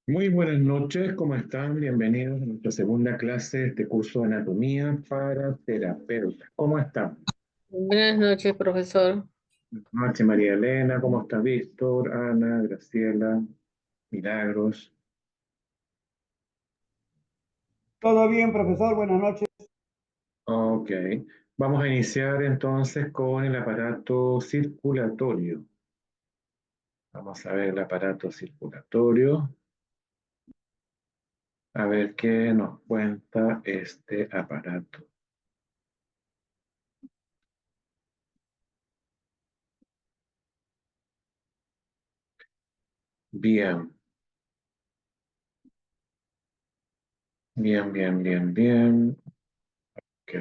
Muy buenas noches, ¿cómo están? Bienvenidos a nuestra segunda clase de este curso de anatomía para terapeutas. ¿Cómo están? Buenas noches, profesor. Buenas noches, María Elena, ¿cómo está Víctor, Ana, Graciela, Milagros? Todo bien, profesor, buenas noches. Ok, vamos a iniciar entonces con el aparato circulatorio. Vamos a ver el aparato circulatorio, a ver qué nos cuenta este aparato. Bien, bien, bien, bien, bien. Ok.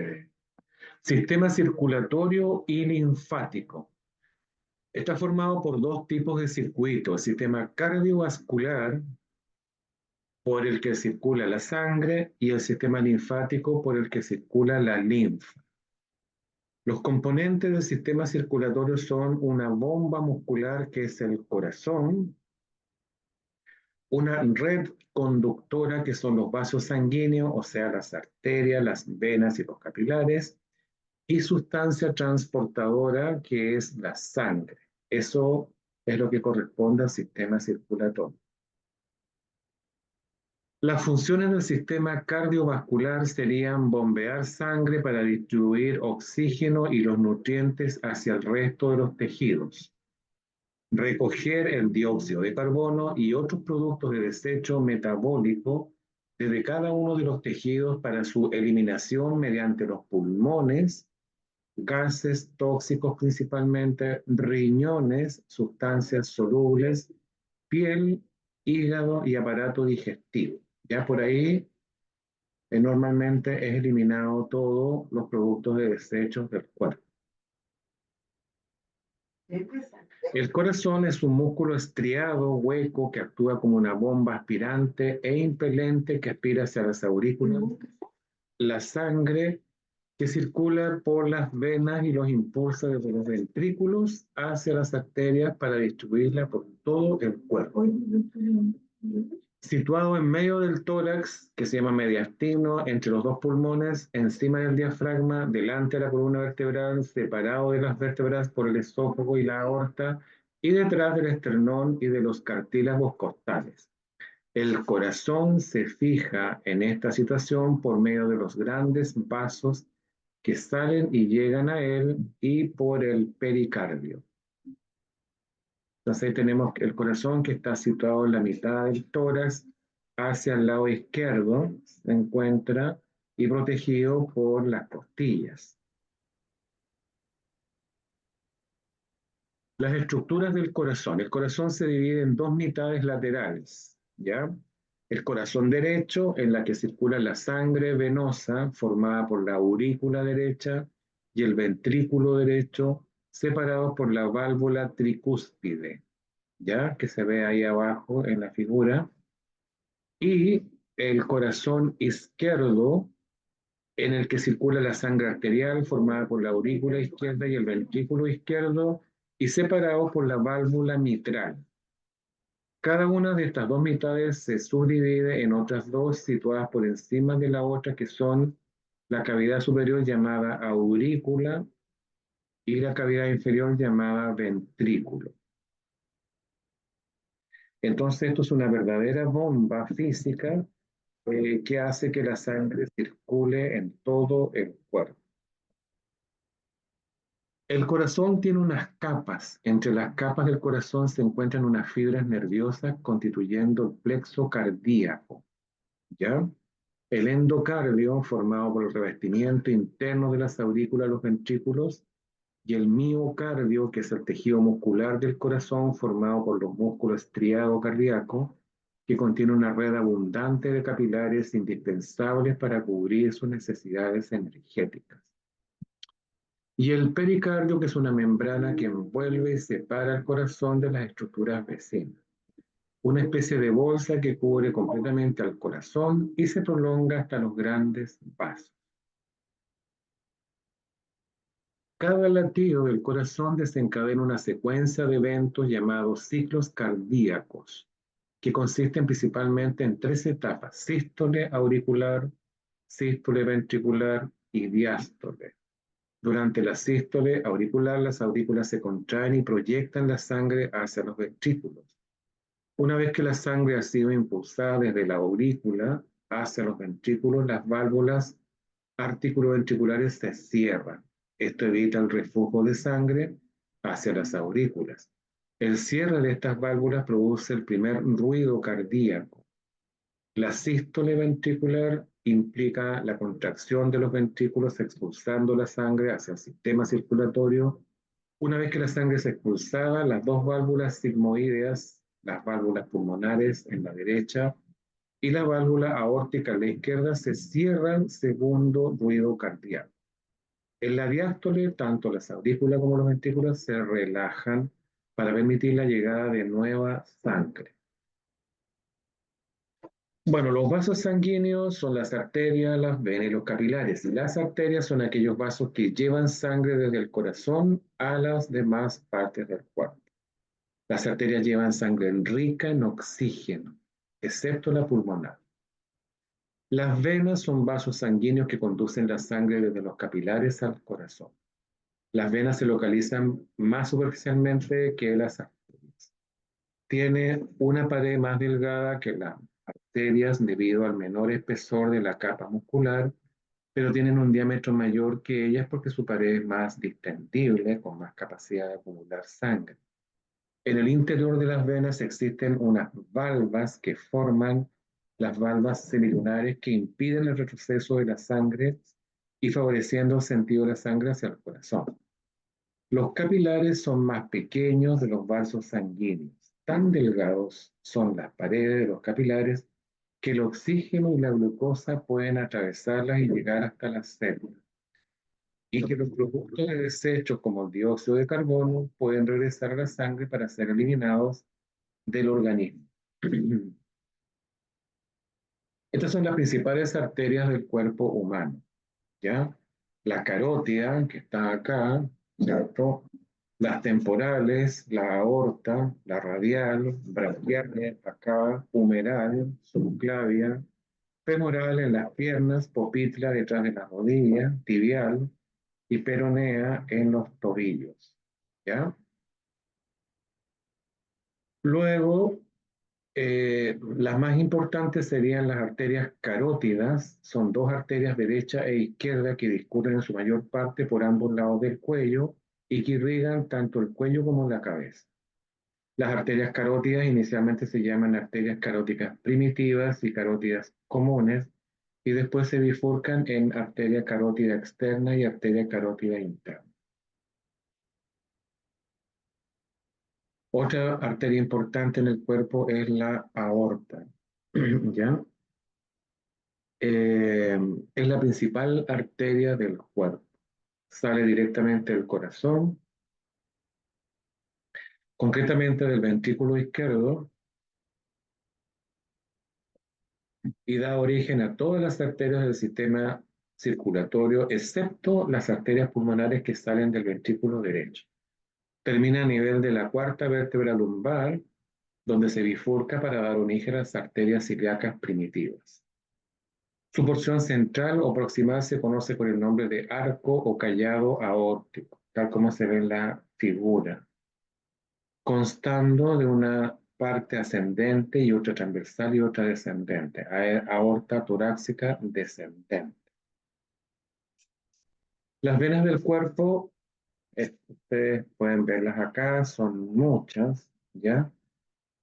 Sistema circulatorio y linfático. Está formado por dos tipos de circuitos: el sistema cardiovascular, por el que circula la sangre, y el sistema linfático, por el que circula la linfa. Los componentes del sistema circulatorio son una bomba muscular, que es el corazón, una red conductora, que son los vasos sanguíneos, o sea, las arterias, las venas y los capilares, y sustancia transportadora, que es la sangre. Eso es lo que corresponde al sistema circulatorio. Las funciones del sistema cardiovascular serían bombear sangre para distribuir oxígeno y los nutrientes hacia el resto de los tejidos, recoger el dióxido de carbono y otros productos de desecho metabólico desde cada uno de los tejidos para su eliminación mediante los pulmones, gases tóxicos principalmente, riñones, sustancias solubles, piel, hígado y aparato digestivo. Ya por ahí normalmente es eliminado todos los productos de desechos del cuerpo. El corazón es un músculo estriado, hueco, que actúa como una bomba aspirante e impelente que aspira hacia las aurículas la sangre que circula por las venas y los impulsa desde los ventrículos hacia las arterias para distribuirla por todo el cuerpo. Situado en medio del tórax, que se llama mediastino, entre los dos pulmones, encima del diafragma, delante de la columna vertebral, separado de las vértebras por el esófago y la aorta, y detrás del esternón y de los cartílagos costales. El corazón se fija en esta situación por medio de los grandes vasos que salen y llegan a él, y por el pericardio. Entonces ahí tenemos el corazón, que está situado en la mitad del tórax, hacia el lado izquierdo, se encuentra y protegido por las costillas. Las estructuras del corazón. El corazón se divide en dos mitades laterales, ¿ya? El corazón derecho, en la que circula la sangre venosa formada por la aurícula derecha y el ventrículo derecho, separados por la válvula tricúspide, ¿ya? Que se ve ahí abajo en la figura. Y el corazón izquierdo, en el que circula la sangre arterial formada por la aurícula izquierda y el ventrículo izquierdo, y separados por la válvula mitral. Cada una de estas dos mitades se subdivide en otras dos situadas por encima de la otra, que son la cavidad superior llamada aurícula y la cavidad inferior llamada ventrículo. Entonces esto es una verdadera bomba física que hace que la sangre circule en todo el cuerpo. El corazón tiene unas capas. Entre las capas del corazón se encuentran unas fibras nerviosas constituyendo el plexo cardíaco, ¿ya? El endocardio, formado por el revestimiento interno de las aurículas, los ventrículos, y el miocardio, que es el tejido muscular del corazón, formado por los músculos estriado cardíaco, que contiene una red abundante de capilares indispensables para cubrir sus necesidades energéticas. Y el pericardio, que es una membrana que envuelve y separa el corazón de las estructuras vecinas. Una especie de bolsa que cubre completamente al corazón y se prolonga hasta los grandes vasos. Cada latido del corazón desencadena una secuencia de eventos llamados ciclos cardíacos, que consisten principalmente en tres etapas: sístole auricular, sístole ventricular y diástole. Durante la sístole auricular, las aurículas se contraen y proyectan la sangre hacia los ventrículos. Una vez que la sangre ha sido impulsada desde la aurícula hacia los ventrículos, las válvulas articuloventriculares se cierran. Esto evita el reflujo de sangre hacia las aurículas. El cierre de estas válvulas produce el primer ruido cardíaco. La sístole ventricular implica la contracción de los ventrículos expulsando la sangre hacia el sistema circulatorio. Una vez que la sangre es expulsada, las dos válvulas sigmoideas, las válvulas pulmonares en la derecha y la válvula aórtica en la izquierda, se cierran segundo ruido cardíaco. En la diástole, tanto las aurículas como los ventrículos se relajan para permitir la llegada de nueva sangre. Bueno, los vasos sanguíneos son las arterias, las venas y los capilares. Y las arterias son aquellos vasos que llevan sangre desde el corazón a las demás partes del cuerpo. Las arterias llevan sangre rica en oxígeno, excepto la pulmonar. Las venas son vasos sanguíneos que conducen la sangre desde los capilares al corazón. Las venas se localizan más superficialmente que las arterias. Tiene una pared más delgada que las arterias debido al menor espesor de la capa muscular, pero tienen un diámetro mayor que ellas porque su pared es más distendible, con más capacidad de acumular sangre. En el interior de las venas existen unas valvas que forman las valvas semilunares que impiden el retroceso de la sangre y favoreciendo el sentido de la sangre hacia el corazón. Los capilares son más pequeños de los vasos sanguíneos. Tan delgados son las paredes de los capilares que el oxígeno y la glucosa pueden atravesarlas y llegar hasta las células. Y que los productos de desechos como el dióxido de carbono pueden regresar a la sangre para ser eliminados del organismo. Estas son las principales arterias del cuerpo humano, ¿ya? La carótida, que está acá, ¿cierto? Las temporales, la aorta, la radial, braquial, acá, humeral, subclavia, femoral en las piernas, popitla detrás de las rodillas, tibial y peronea en los tobillos, ¿ya? Luego, las más importantes serían las arterias carótidas, son dos arterias derecha e izquierda que discurren en su mayor parte por ambos lados del cuello y que irrigan tanto el cuello como la cabeza. Las arterias carótidas inicialmente se llaman arterias caróticas primitivas y carótidas comunes y después se bifurcan en arteria carótida externa y arteria carótida interna. Otra arteria importante en el cuerpo es la aorta, ¿ya? Es la principal arteria del cuerpo. Sale directamente del corazón, concretamente del ventrículo izquierdo, y da origen a todas las arterias del sistema circulatorio, excepto las arterias pulmonares que salen del ventrículo derecho. Termina a nivel de la cuarta vértebra lumbar, donde se bifurca para dar origen a las arterias ilíacas primitivas. Su porción central o proximal se conoce con el nombre de arco o callado aórtico, tal como se ve en la figura, constando de una parte ascendente y otra transversal y otra descendente, aorta torácica descendente. Las venas del cuerpo, ustedes pueden verlas acá, son muchas, ¿ya?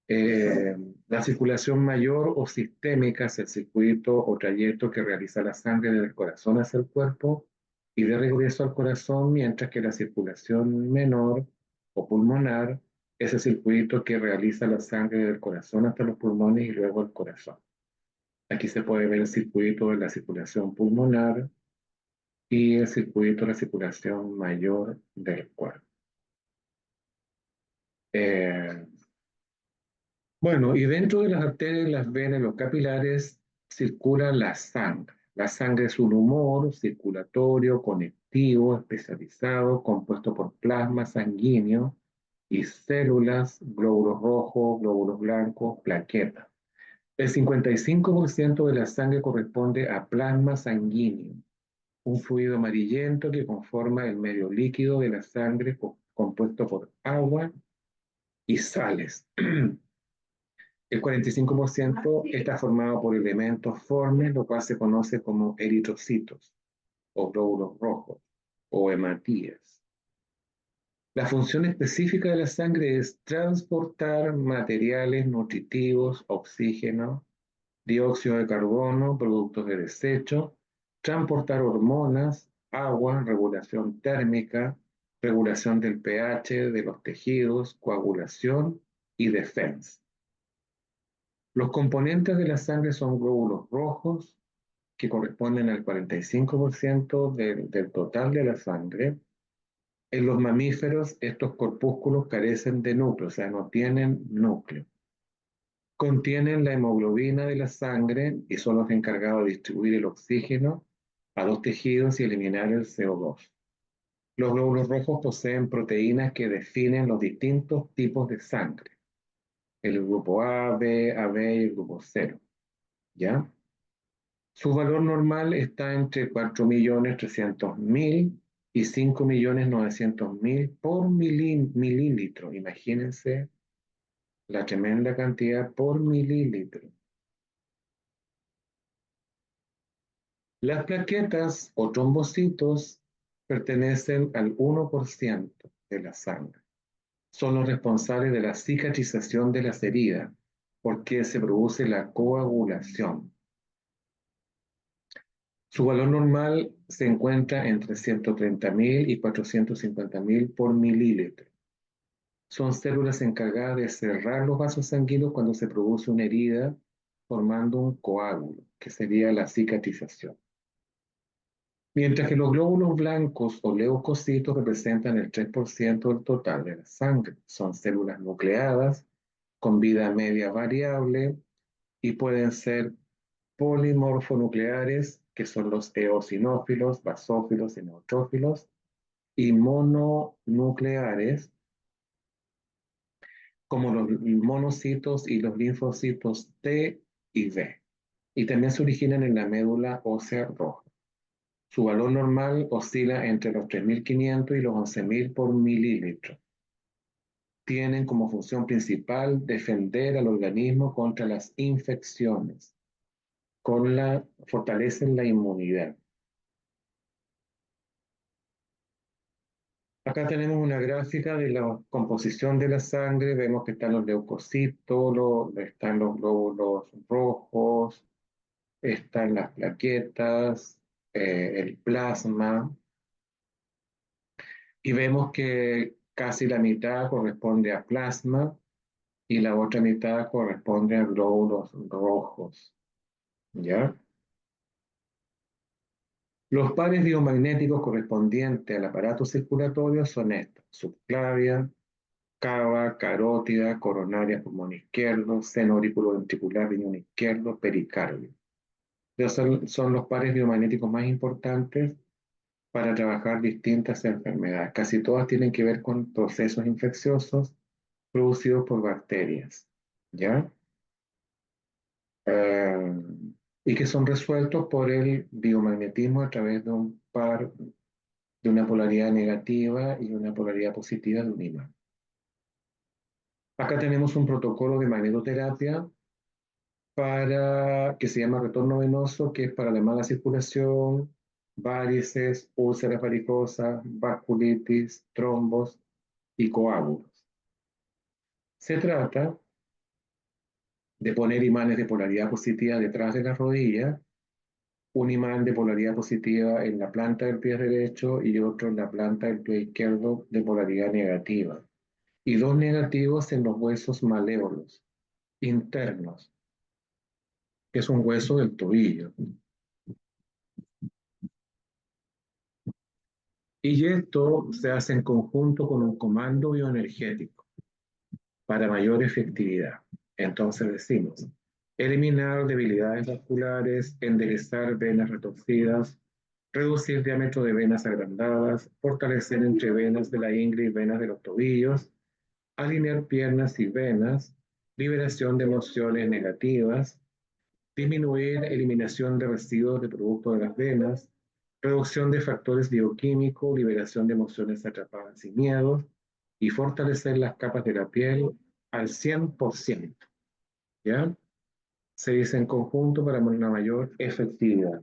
La circulación mayor o sistémica es el circuito o trayecto que realiza la sangre del corazón hacia el cuerpo y de regreso al corazón, mientras que la circulación menor o pulmonar es el circuito que realiza la sangre del corazón hasta los pulmones y luego al corazón. Aquí se puede ver el circuito de la circulación pulmonar y el circuito de la circulación mayor del cuerpo. Bueno, y dentro de las arterias, las venas, los capilares, circula la sangre. La sangre es un humor circulatorio, conectivo, especializado, compuesto por plasma sanguíneo y células, glóbulos rojos, glóbulos blancos, plaquetas. El 55% de la sangre corresponde a plasma sanguíneo, un fluido amarillento que conforma el medio líquido de la sangre compuesto por agua y sales. El 45% está formado por elementos formes, lo cual se conoce como eritrocitos, o glóbulos rojos, o hematías. La función específica de la sangre es transportar materiales nutritivos, oxígeno, dióxido de carbono, productos de desecho, transportar hormonas, agua, regulación térmica, regulación del pH de los tejidos, coagulación y defensa. Los componentes de la sangre son glóbulos rojos, que corresponden al 45% del total de la sangre. En los mamíferos, estos corpúsculos carecen de núcleo, o sea, no tienen núcleo. Contienen la hemoglobina de la sangre y son los encargados de distribuir el oxígeno a los tejidos y eliminar el CO2. Los glóbulos rojos poseen proteínas que definen los distintos tipos de sangre. El grupo A, B, AB y el grupo 0. ¿Ya? Su valor normal está entre 4.300.000 y 5.900.000 por mililitro. Imagínense la tremenda cantidad por mililitro. Las plaquetas o trombocitos pertenecen al 1% de la sangre. Son los responsables de la cicatrización de las heridas, porque se produce la coagulación. Su valor normal se encuentra entre 130.000 y 450.000 por mililitro. Son células encargadas de cerrar los vasos sanguíneos cuando se produce una herida, formando un coágulo, que sería la cicatrización. Mientras que los glóbulos blancos o leucocitos representan el 3% del total de la sangre. Son células nucleadas, con vida media variable, y pueden ser polimorfonucleares, que son los eosinófilos, basófilos y neutrófilos, y mononucleares, como los monocitos y los linfocitos T y B. Y también se originan en la médula ósea roja. Su valor normal oscila entre los 3.500 y los 11.000 por mililitro. Tienen como función principal defender al organismo contra las infecciones. Fortalecen la inmunidad. Acá tenemos una gráfica de la composición de la sangre. Vemos que están los leucocitos, están los glóbulos rojos, están las plaquetas, el plasma. Y vemos que casi la mitad corresponde a plasma y la otra mitad corresponde a glóbulos rojos. ¿Ya? Los pares biomagnéticos correspondientes al aparato circulatorio son estos: subclavia, cava, carótida, coronaria, pulmón izquierdo, seno auriculoventricular, riñón izquierdo, pericardio. Esos son los pares biomagnéticos más importantes para trabajar distintas enfermedades. Casi todas tienen que ver con procesos infecciosos producidos por bacterias, ¿ya? Y que son resueltos por el biomagnetismo a través de un par, de una polaridad negativa y una polaridad positiva de un imán. Acá tenemos un protocolo de magnetoterapia que se llama retorno venoso, que es para la mala circulación, varices, úlceras varicosas, vasculitis, trombos y coágulos. Se trata de poner imanes de polaridad positiva detrás de la rodilla, un imán de polaridad positiva en la planta del pie derecho y otro en la planta del pie izquierdo de polaridad negativa, y dos negativos en los huesos malévolos internos, que es un hueso del tobillo. Y esto se hace en conjunto con un comando bioenergético para mayor efectividad. Entonces decimos: eliminar debilidades vasculares, enderezar venas retorcidas, reducir diámetro de venas agrandadas, fortalecer entre venas de la ingle y venas de los tobillos, alinear piernas y venas, liberación de emociones negativas, disminuir eliminación de residuos de productos de las venas, reducción de factores bioquímicos, liberación de emociones atrapadas y miedos, y fortalecer las capas de la piel al 100%, ¿ya? Se dice en conjunto para una mayor efectividad.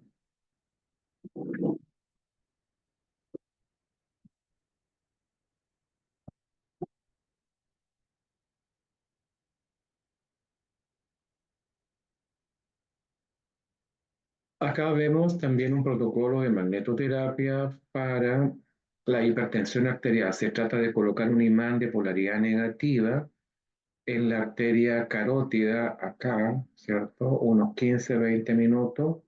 Acá vemos también un protocolo de magnetoterapia para la hipertensión arterial. Se trata de colocar un imán de polaridad negativa en la arteria carótida acá, ¿cierto? Unos 15-20 minutos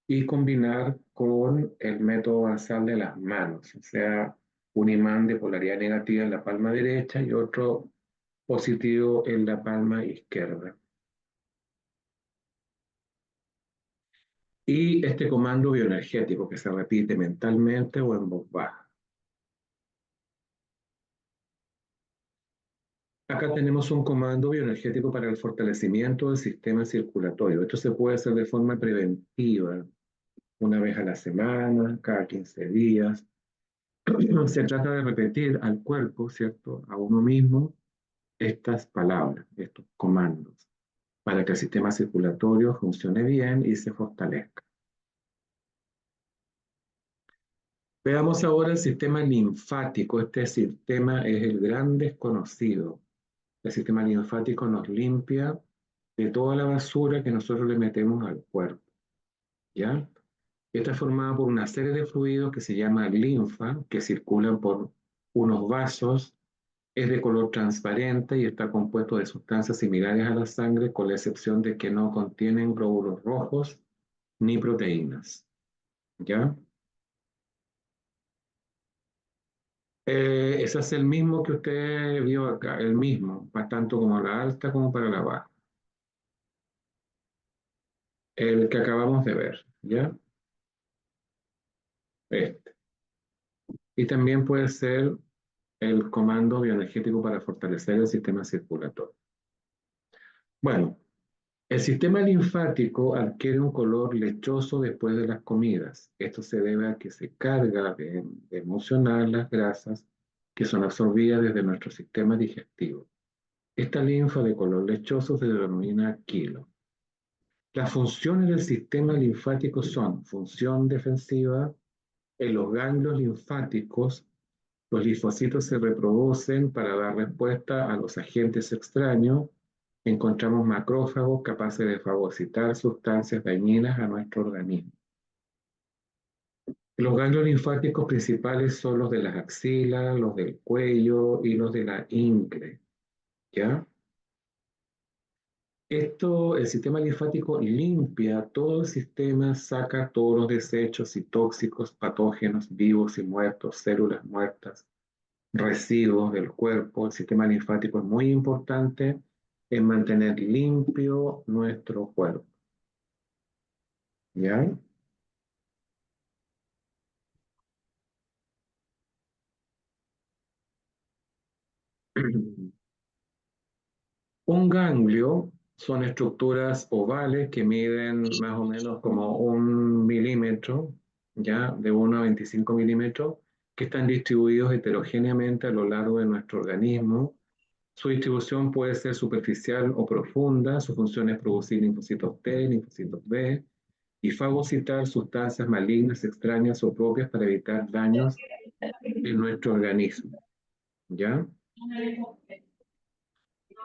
y combinar con el método basal de las manos, o sea, un imán de polaridad negativa en la palma derecha y otro positivo en la palma izquierda. Y este comando bioenergético que se repite mentalmente o en voz baja. Acá tenemos un comando bioenergético para el fortalecimiento del sistema circulatorio. Esto se puede hacer de forma preventiva, una vez a la semana, cada 15 días. Se trata de repetir al cuerpo, ¿cierto? A uno mismo estas palabras, estos comandos, para que el sistema circulatorio funcione bien y se fortalezca. Veamos ahora el sistema linfático. Este sistema es el gran desconocido. El sistema linfático nos limpia de toda la basura que nosotros le metemos al cuerpo, ¿ya? Está formado por una serie de fluidos que se llama linfa, que circulan por unos vasos, es de color transparente y está compuesto de sustancias similares a la sangre, con la excepción de que no contienen glóbulos rojos ni proteínas, ¿ya? Ese es el mismo que usted vio acá, el mismo, tanto como la alta como para la baja. El que acabamos de ver, ¿ya? Este. Y también puede ser el comando bioenergético para fortalecer el sistema circulatorio. Bueno, el sistema linfático adquiere un color lechoso después de las comidas. Esto se debe a que se carga de emocionar las grasas que son absorbidas desde nuestro sistema digestivo. Esta linfa de color lechoso se denomina quilo. Las funciones del sistema linfático son función defensiva. En los ganglios linfáticos, los linfocitos se reproducen para dar respuesta a los agentes extraños. Encontramos macrófagos capaces de fagocitar sustancias dañinas a nuestro organismo. Los ganglios linfáticos principales son los de las axilas, los del cuello y los de la ingle, ¿ya? El sistema linfático limpia todo el sistema, saca todos los desechos y tóxicos, patógenos, vivos y muertos, células muertas, residuos del cuerpo. El sistema linfático es muy importante en mantener limpio nuestro cuerpo, ¿ya? Un ganglio son estructuras ovales que miden más o menos como 1 milímetro, ya de 1 a 25 milímetros, que están distribuidos heterogéneamente a lo largo de nuestro organismo. Su distribución puede ser superficial o profunda. Su función es producir linfocitos T, linfocitos B y fagocitar sustancias malignas, extrañas o propias para evitar daños en nuestro organismo, ¿ya?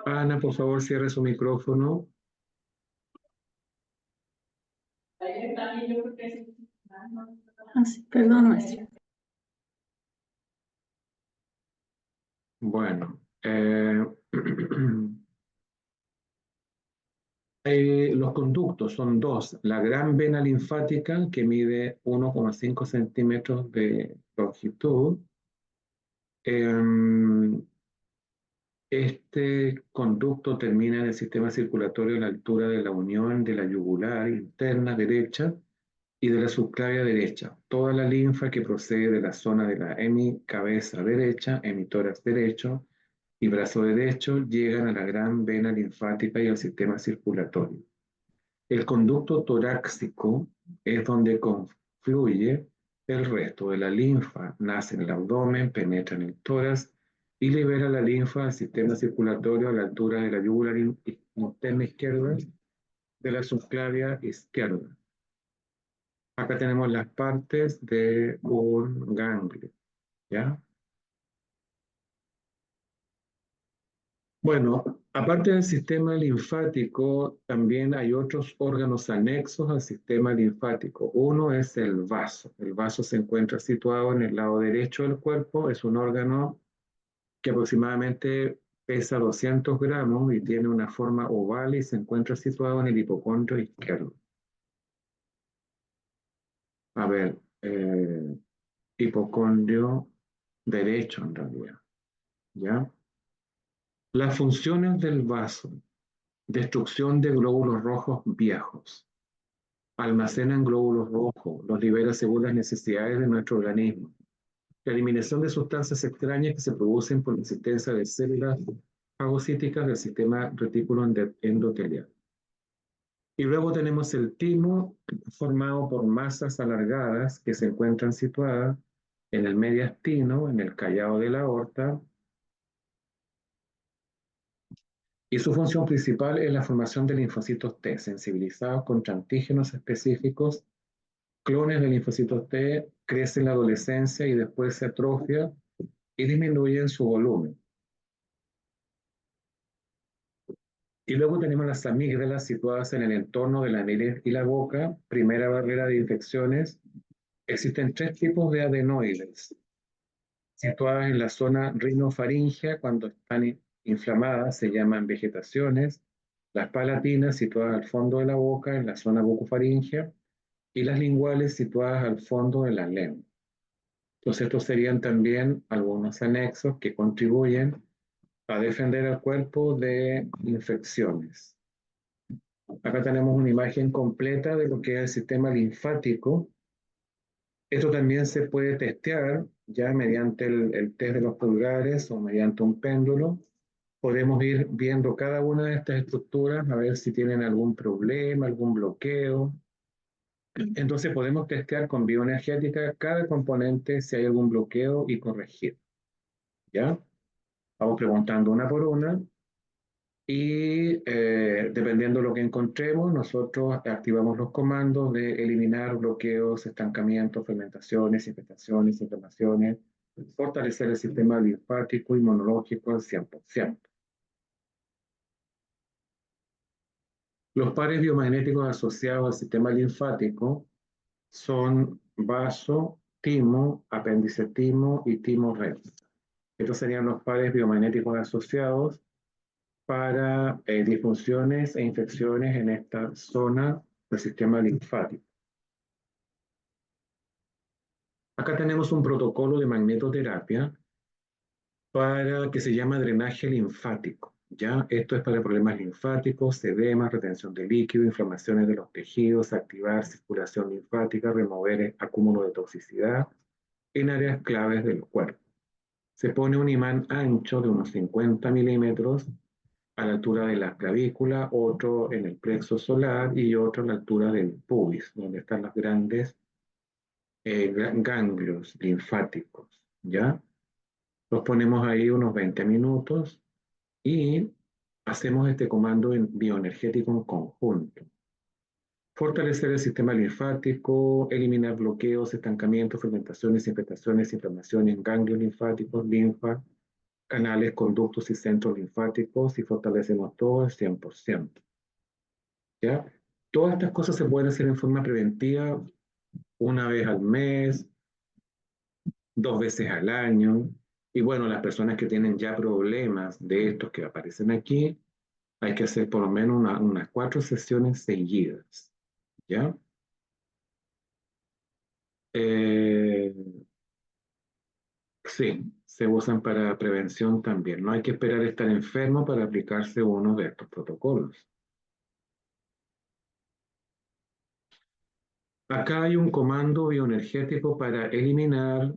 Ana, por favor, cierre su micrófono. Sí, perdón, maestro. Bueno, los conductos son dos. La gran vena linfática, que mide 1,5 centímetros de longitud. Este conducto termina en el sistema circulatorio a la altura de la unión de la yugular interna derecha y de la subclavia derecha. Toda la linfa que procede de la zona de la hemicabeza derecha, hemitórax derecho, y brazo derecho llegan a la gran vena linfática y al sistema circulatorio. El conducto torácico es donde confluye el resto de la linfa, nace en el abdomen, penetra en el tórax y libera la linfa al sistema circulatorio a la altura de la yugular interna izquierda de la subclavia izquierda. Acá tenemos las partes de un ganglio, ¿ya? Bueno, aparte del sistema linfático, también hay otros órganos anexos al sistema linfático. Uno es el vaso. El vaso se encuentra situado en el lado derecho del cuerpo. Es un órgano que aproximadamente pesa 200 gramos y tiene una forma oval y se encuentra situado en el hipocondrio izquierdo. A ver, hipocondrio derecho en realidad, ¿ya? Las funciones del vaso: destrucción de glóbulos rojos viejos, almacenan glóbulos rojos, los libera según las necesidades de nuestro organismo, la eliminación de sustancias extrañas que se producen por la existencia de células fagocíticas del sistema retículo endotelial. Y luego tenemos el timo, formado por masas alargadas que se encuentran situadas en el mediastino, en el callado de la aorta, y su función principal es la formación de linfocitos T, sensibilizados contra antígenos específicos. Clones de linfocitos T crecen en la adolescencia y después se atrofia y disminuyen su volumen. Y luego tenemos las amígdalas situadas en el entorno de la nariz y la boca, primera barrera de infecciones. Existen tres tipos de adenoides, situadas en la zona rinofaringea. Cuando están inflamadas se llaman vegetaciones. Las palatinas, situadas al fondo de la boca, en la zona bucofaringea, y las linguales, situadas al fondo de la lengua. Entonces, estos serían también algunos anexos que contribuyen a defender al cuerpo de infecciones. Acá tenemos una imagen completa de lo que es el sistema linfático. Esto también se puede testear ya mediante el test de los pulgares o mediante un péndulo. Podemos ir viendo cada una de estas estructuras a ver si tienen algún problema, algún bloqueo. Entonces podemos testear con bioenergética cada componente si hay algún bloqueo y corregir. ¿Ya? Vamos preguntando una por una y dependiendo de lo que encontremos, nosotros activamos los comandos de eliminar bloqueos, estancamientos, fermentaciones, infestaciones, inflamaciones, fortalecer el sistema linfático, inmunológico al 100%. Los pares biomagnéticos asociados al sistema linfático son vaso, timo, apéndice timo y timo recto. Estos serían los pares biomagnéticos asociados para disfunciones e infecciones en esta zona del sistema linfático. Acá tenemos un protocolo de magnetoterapia para que se llama drenaje linfático. ¿Ya? Esto es para problemas linfáticos, edema, retención de líquido, inflamaciones de los tejidos, activar circulación linfática, remover acúmulo de toxicidad en áreas claves del cuerpo. Se pone un imán ancho de unos 50 milímetros a la altura de la clavícula, otro en el plexo solar y otro a la altura del pubis, donde están los grandes ganglios linfáticos, ¿ya? Los ponemos ahí unos 20 minutos y hacemos este comando bioenergético en conjunto. Fortalecer el sistema linfático, eliminar bloqueos, estancamientos, fermentaciones, infestaciones, inflamaciones en ganglios linfáticos, linfa, canales, conductos y centros linfáticos, y fortalecemos todo al 100%. ¿Ya? Todas estas cosas se pueden hacer en forma preventiva una vez al mes, 2 veces al año. Y bueno, las personas que tienen ya problemas de estos que aparecen aquí, hay que hacer por lo menos unas 4 sesiones seguidas. ¿Ya? Eh, sí, se usan para prevención también. No hay que esperar estar enfermo para aplicarse uno de estos protocolos. Acá hay un comando bioenergético para eliminar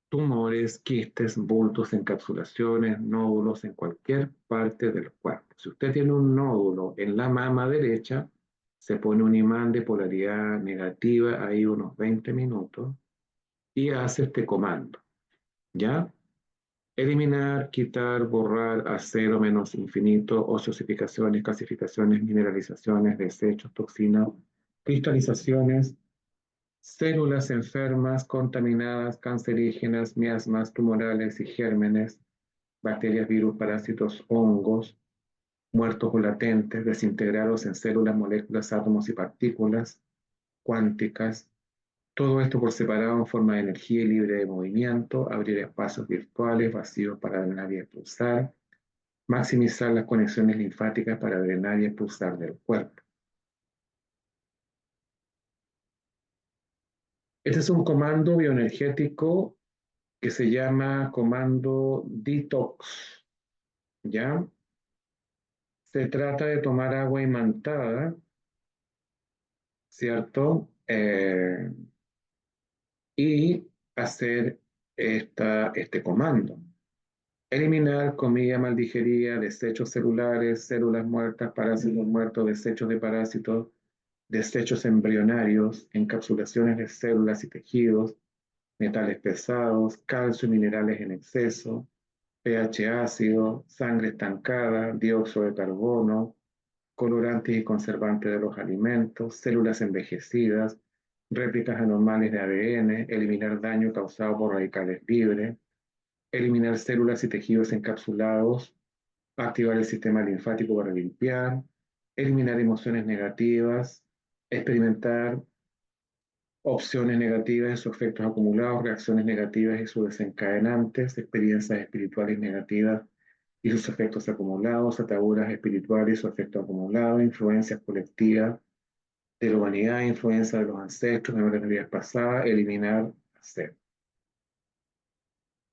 tumores, quistes, bultos, encapsulaciones, nódulos en cualquier parte del cuerpo. Si usted tiene un nódulo en la mama derecha, se pone un imán de polaridad negativa ahí unos 20 minutos y hace este comando, ¿ya? Eliminar, quitar, borrar, a cero menos infinito, osificaciones, calcificaciones, mineralizaciones, desechos, toxinas, cristalizaciones, células enfermas, contaminadas, cancerígenas, miasmas tumorales y gérmenes, bacterias, virus, parásitos, hongos, muertos o latentes, desintegrados en células, moléculas, átomos y partículas cuánticas. Todo esto por separado en forma de energía y libre de movimiento, abrir espacios virtuales vacíos para drenar y expulsar, maximizar las conexiones linfáticas para drenar y expulsar del cuerpo. Este es un comando bioenergético que se llama comando detox, ¿ya? Se trata de tomar agua imantada, ¿cierto? Y hacer este comando. Eliminar comida mal digerida, desechos celulares, células muertas, parásitos muertos, desechos de parásitos, desechos embrionarios, encapsulaciones de células y tejidos, metales pesados, calcio y minerales en exceso, pH ácido, sangre estancada, dióxido de carbono, colorantes y conservantes de los alimentos, células envejecidas, réplicas anormales de ADN, eliminar daño causado por radicales libres, eliminar células y tejidos encapsulados, activar el sistema linfático para limpiar, eliminar emociones negativas, experimentar opciones negativas y sus efectos acumulados, reacciones negativas y sus desencadenantes, experiencias espirituales negativas y sus efectos acumulados, ataduras espirituales y sus efectos acumulados, influencias colectivas de la humanidad, influencia de los ancestros, memorias de vidas pasadas, eliminar, hacer.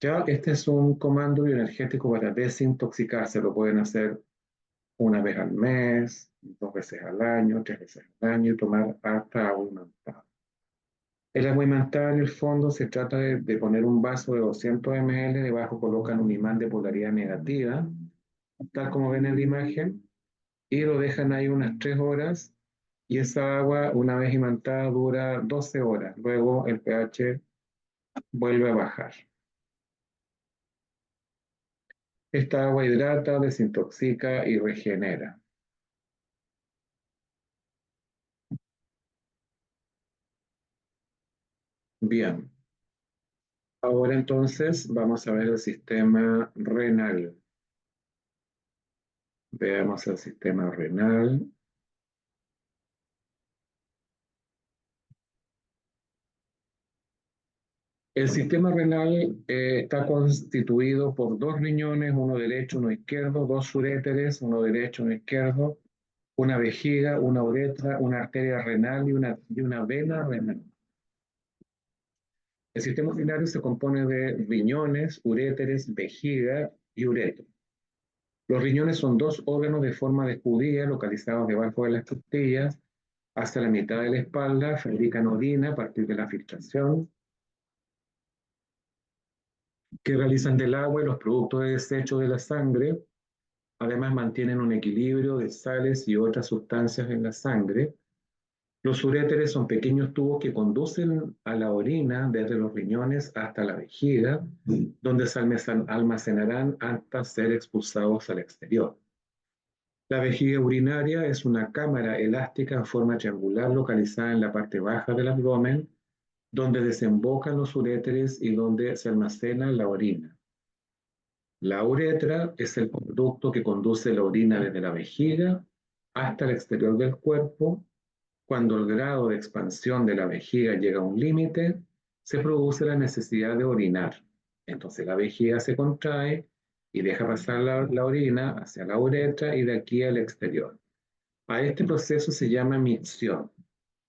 Ya este es un comando bioenergético para desintoxicarse, lo pueden hacer una vez al mes, 2 veces al año, 3 veces al año y tomar hasta agua imantada. El agua imantada en el fondo se trata de poner un vaso de 200 ml, debajo colocan un imán de polaridad negativa, tal como ven en la imagen, y lo dejan ahí unas 3 horas y esa agua, una vez imantada, dura 12 horas. Luego el pH vuelve a bajar. Esta agua hidrata, desintoxica y regenera. Bien, ahora entonces vamos a ver el sistema renal. Veamos el sistema renal. El sistema renal está constituido por 2 riñones, uno derecho, uno izquierdo, 2 uréteres, uno derecho, uno izquierdo, una vejiga, una uretra, una arteria renal y una vena renal. El sistema urinario se compone de riñones, uréteres, vejiga y uretra. Los riñones son 2 órganos de forma de escudilla localizados debajo de las costillas, hacia la mitad de la espalda, fabrican orina a partir de la filtración, que realizan del agua y los productos de desecho de la sangre. Además, mantienen un equilibrio de sales y otras sustancias en la sangre. Los uréteres son pequeños tubos que conducen a la orina desde los riñones hasta la vejiga, donde se almacenarán hasta ser expulsados al exterior. La vejiga urinaria es una cámara elástica en forma triangular localizada en la parte baja del abdomen, donde desembocan los uréteres y donde se almacena la orina. La uretra es el conducto que conduce la orina desde la vejiga hasta el exterior del cuerpo. Cuando el grado de expansión de la vejiga llega a un límite, se produce la necesidad de orinar. Entonces la vejiga se contrae y deja pasar la orina hacia la uretra y de aquí al exterior. A este proceso se llama micción,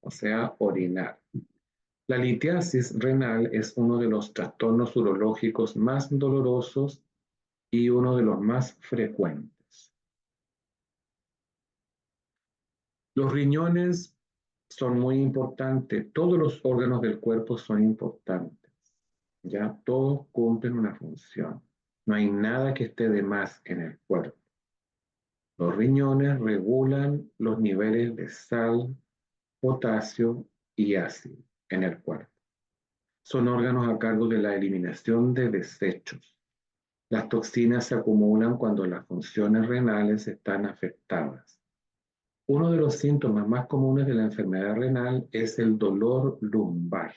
o sea, orinar. La litiasis renal es uno de los trastornos urológicos más dolorosos y uno de los más frecuentes. Los riñones son muy importantes, todos los órganos del cuerpo son importantes. ya todos cumplen una función. No hay nada que esté de más en el cuerpo. Los riñones regulan los niveles de sal, potasio y ácido en el cuerpo. Son órganos a cargo de la eliminación de desechos. Las toxinas se acumulan cuando las funciones renales están afectadas. Uno de los síntomas más comunes de la enfermedad renal es el dolor lumbar.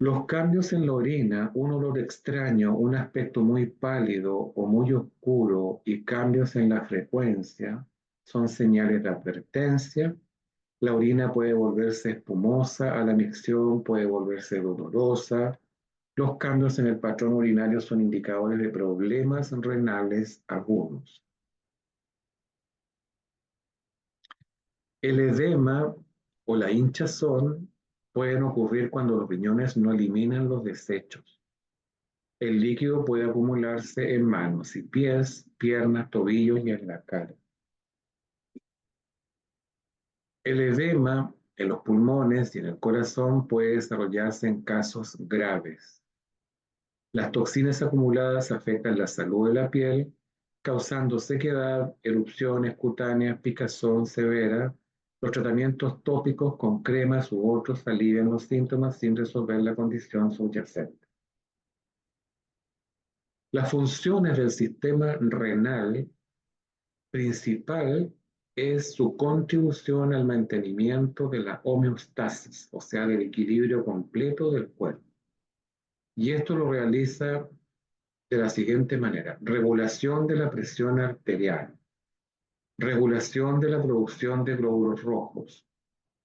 Los cambios en la orina, un olor extraño, un aspecto muy pálido o muy oscuro y cambios en la frecuencia son señales de advertencia. La orina puede volverse espumosa a la micción, puede volverse dolorosa. Los cambios en el patrón urinario son indicadores de problemas renales agudos. El edema o la hinchazón pueden ocurrir cuando los riñones no eliminan los desechos. El líquido puede acumularse en manos y pies, piernas, tobillos y en la cara. El edema en los pulmones y en el corazón puede desarrollarse en casos graves. Las toxinas acumuladas afectan la salud de la piel, causando sequedad, erupciones cutáneas, picazón severa. Los tratamientos tópicos con cremas u otros alivian los síntomas sin resolver la condición subyacente. Las funciones del sistema renal principal es su contribución al mantenimiento de la homeostasis, o sea, del equilibrio completo del cuerpo. Y esto lo realiza de la siguiente manera: regulación de la presión arterial, regulación de la producción de glóbulos rojos,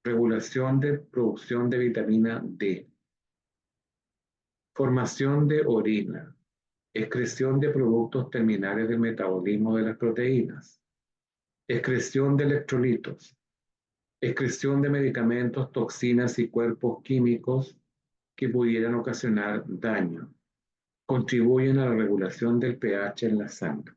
regulación de producción de vitamina D, formación de orina, excreción de productos terminales del metabolismo de las proteínas, excreción de electrolitos, excreción de medicamentos, toxinas y cuerpos químicos que pudieran ocasionar daño. Contribuyen a la regulación del pH en la sangre.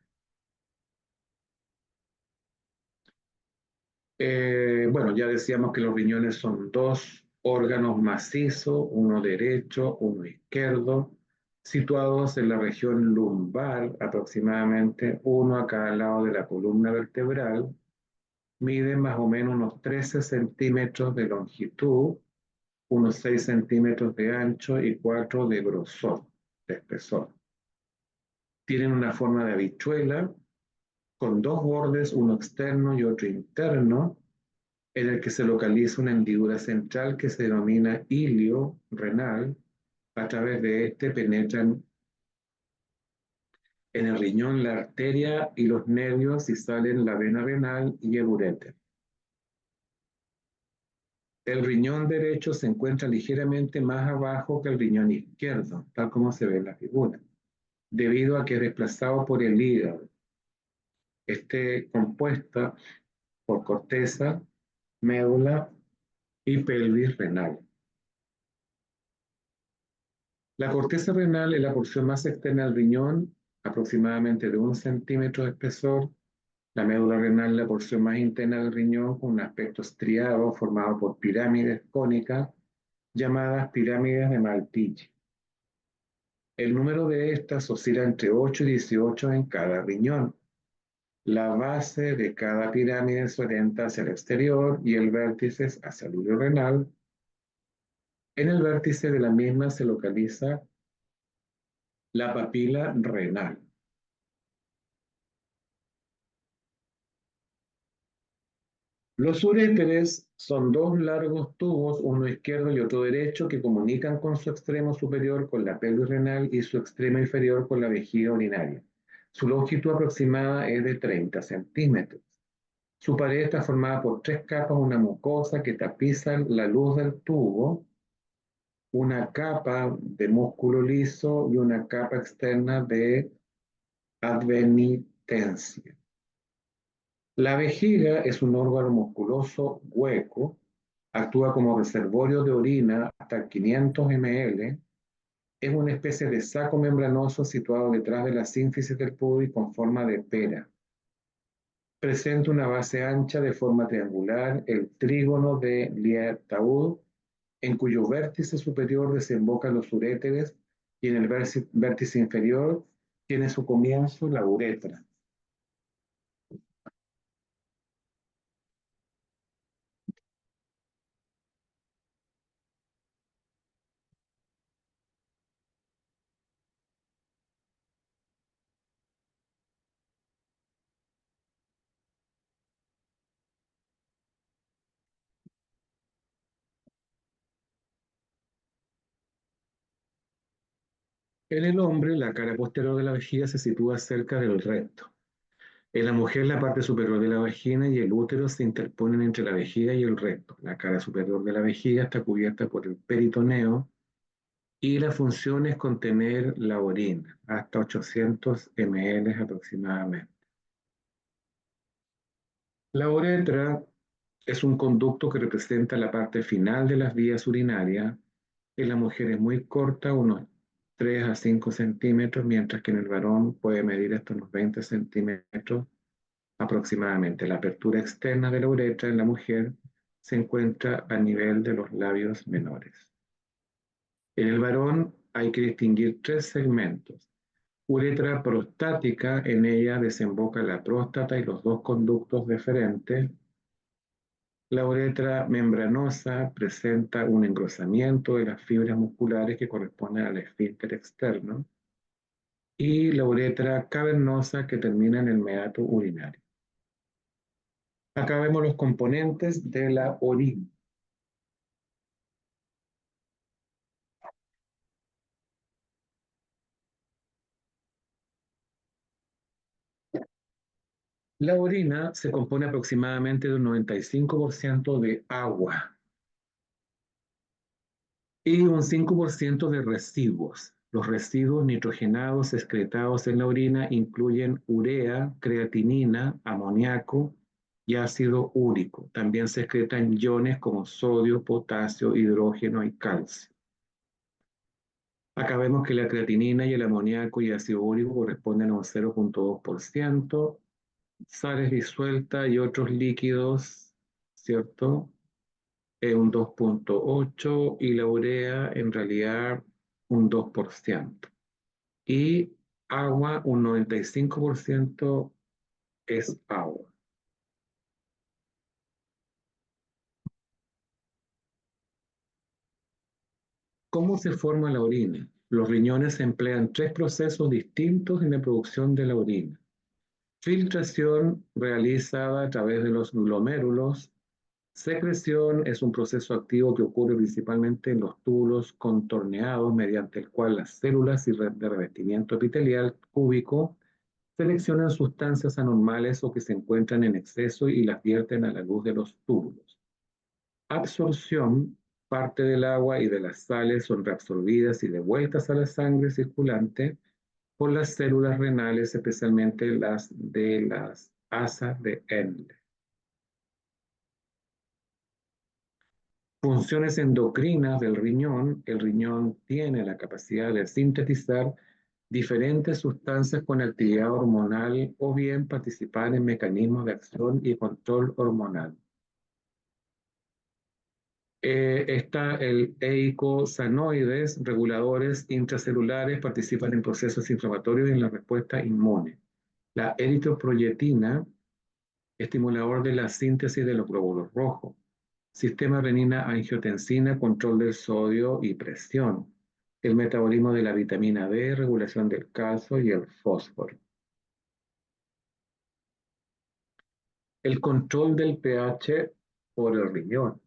Bueno, ya decíamos que los riñones son dos órganos macizos, uno derecho, uno izquierdo, situados en la región lumbar, aproximadamente uno a cada lado de la columna vertebral. Miden más o menos unos 13 centímetros de longitud, unos 6 centímetros de ancho y 4 de grosor, de espesor. Tienen una forma de habichuela, con dos bordes, uno externo y otro interno, en el que se localiza una hendidura central que se denomina hilio renal. A través de este penetran en el riñón la arteria y los nervios y salen la vena renal y el uréter. El riñón derecho se encuentra ligeramente más abajo que el riñón izquierdo, tal como se ve en la figura, debido a que es desplazado por el hígado. Esté compuesta por corteza, médula y pelvis renal. La corteza renal es la porción más externa del riñón, aproximadamente de 1 centímetro de espesor. La médula renal es la porción más interna del riñón, con un aspecto estriado formado por pirámides cónicas llamadas pirámides de Malpighi. El número de estas oscila entre 8 y 18 en cada riñón. La base de cada pirámide se orienta hacia el exterior y el vértice hacia el hilio renal. En el vértice de la misma se localiza la papila renal. Los uréteres son dos largos tubos, uno izquierdo y otro derecho, que comunican con su extremo superior con la pelvis renal y su extremo inferior con la vejiga urinaria. Su longitud aproximada es de 30 centímetros. Su pared está formada por 3 capas, una mucosa que tapiza la luz del tubo, una capa de músculo liso y una capa externa de advenitencia. La vejiga es un órgano musculoso hueco, actúa como reservorio de orina hasta 500 ml, es una especie de saco membranoso situado detrás de la sínfisis del pubis con forma de pera. Presenta una base ancha de forma triangular, el trígono de Lietaud, en cuyo vértice superior desembocan los uréteres y en el vértice inferior tiene su comienzo la uretra. En el hombre, la cara posterior de la vejiga se sitúa cerca del recto. En la mujer, la parte superior de la vagina y el útero se interponen entre la vejiga y el recto. La cara superior de la vejiga está cubierta por el peritoneo y la función es contener la orina, hasta 800 ml aproximadamente. La uretra es un conducto que representa la parte final de las vías urinarias. En la mujer es muy corta, unos 3 a 5 centímetros, mientras que en el varón puede medir hasta unos 20 centímetros aproximadamente. La apertura externa de la uretra en la mujer se encuentra a nivel de los labios menores. En el varón hay que distinguir 3 segmentos. Uretra prostática, en ella desemboca la próstata y los 2 conductos deferentes. La uretra membranosa presenta un engrosamiento de las fibras musculares que corresponden al esfínter externo. Y la uretra cavernosa que termina en el meato urinario. Acá vemos los componentes de la orina. La orina se compone aproximadamente de un 95% de agua y un 5% de residuos. Los residuos nitrogenados excretados en la orina incluyen urea, creatinina, amoníaco y ácido úrico. También se excretan iones como sodio, potasio, hidrógeno y calcio. Acá vemos que la creatinina y el amoníaco y ácido úrico corresponden a un 0,2%, sales disueltas y otros líquidos, ¿cierto? Un 2,8% y la urea en realidad un 2%. Y agua, un 95% es agua. ¿Cómo se forma la orina? Los riñones emplean 3 procesos distintos en la producción de la orina. Filtración realizada a través de los glomérulos. Secreción es un proceso activo que ocurre principalmente en los túbulos contorneados, mediante el cual las células de revestimiento epitelial cúbico seleccionan sustancias anormales o que se encuentran en exceso y las vierten a la luz de los túbulos. Absorción, parte del agua y de las sales son reabsorbidas y devueltas a la sangre circulante por las células renales, especialmente las de las asas de Ende. Funciones endocrinas del riñón. El riñón tiene la capacidad de sintetizar diferentes sustancias con actividad hormonal o bien participar en mecanismos de acción y control hormonal. Está el eicosanoides, reguladores intracelulares, participan en procesos inflamatorios y en la respuesta inmune. La eritropoyetina, estimulador de la síntesis de los glóbulos rojos. Sistema renina-angiotensina, control del sodio y presión. El metabolismo de la vitamina D, regulación del calcio y el fósforo. El control del pH por el riñón.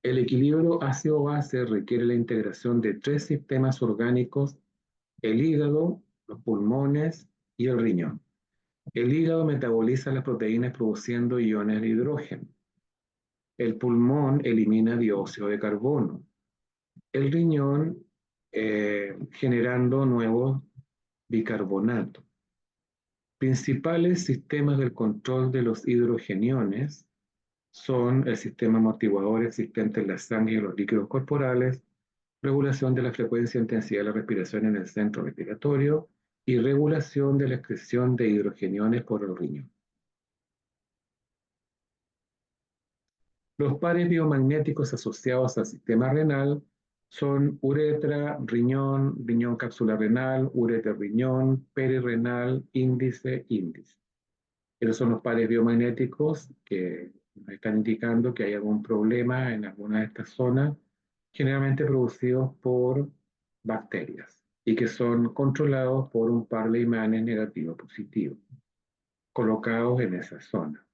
El equilibrio ácido-base requiere la integración de 3 sistemas orgánicos: el hígado, los pulmones y el riñón. El hígado metaboliza las proteínas produciendo iones de hidrógeno. El pulmón elimina dióxido de carbono. El riñón generando nuevos bicarbonatos. Principales sistemas del control de los hidrogeniones son el sistema amortiguador existente en la sangre y en los líquidos corporales, regulación de la frecuencia e intensidad de la respiración en el centro respiratorio y regulación de la excreción de hidrogeniones por el riñón. Los pares biomagnéticos asociados al sistema renal son uretra, riñón, riñón cápsula renal, uretra riñón, perirrenal, índice, índice. Esos son los pares biomagnéticos que nos están indicando que hay algún problema en alguna de estas zonas, generalmente producidos por bacterias y que son controlados por un par de imanes negativo-positivo colocados en esa zona.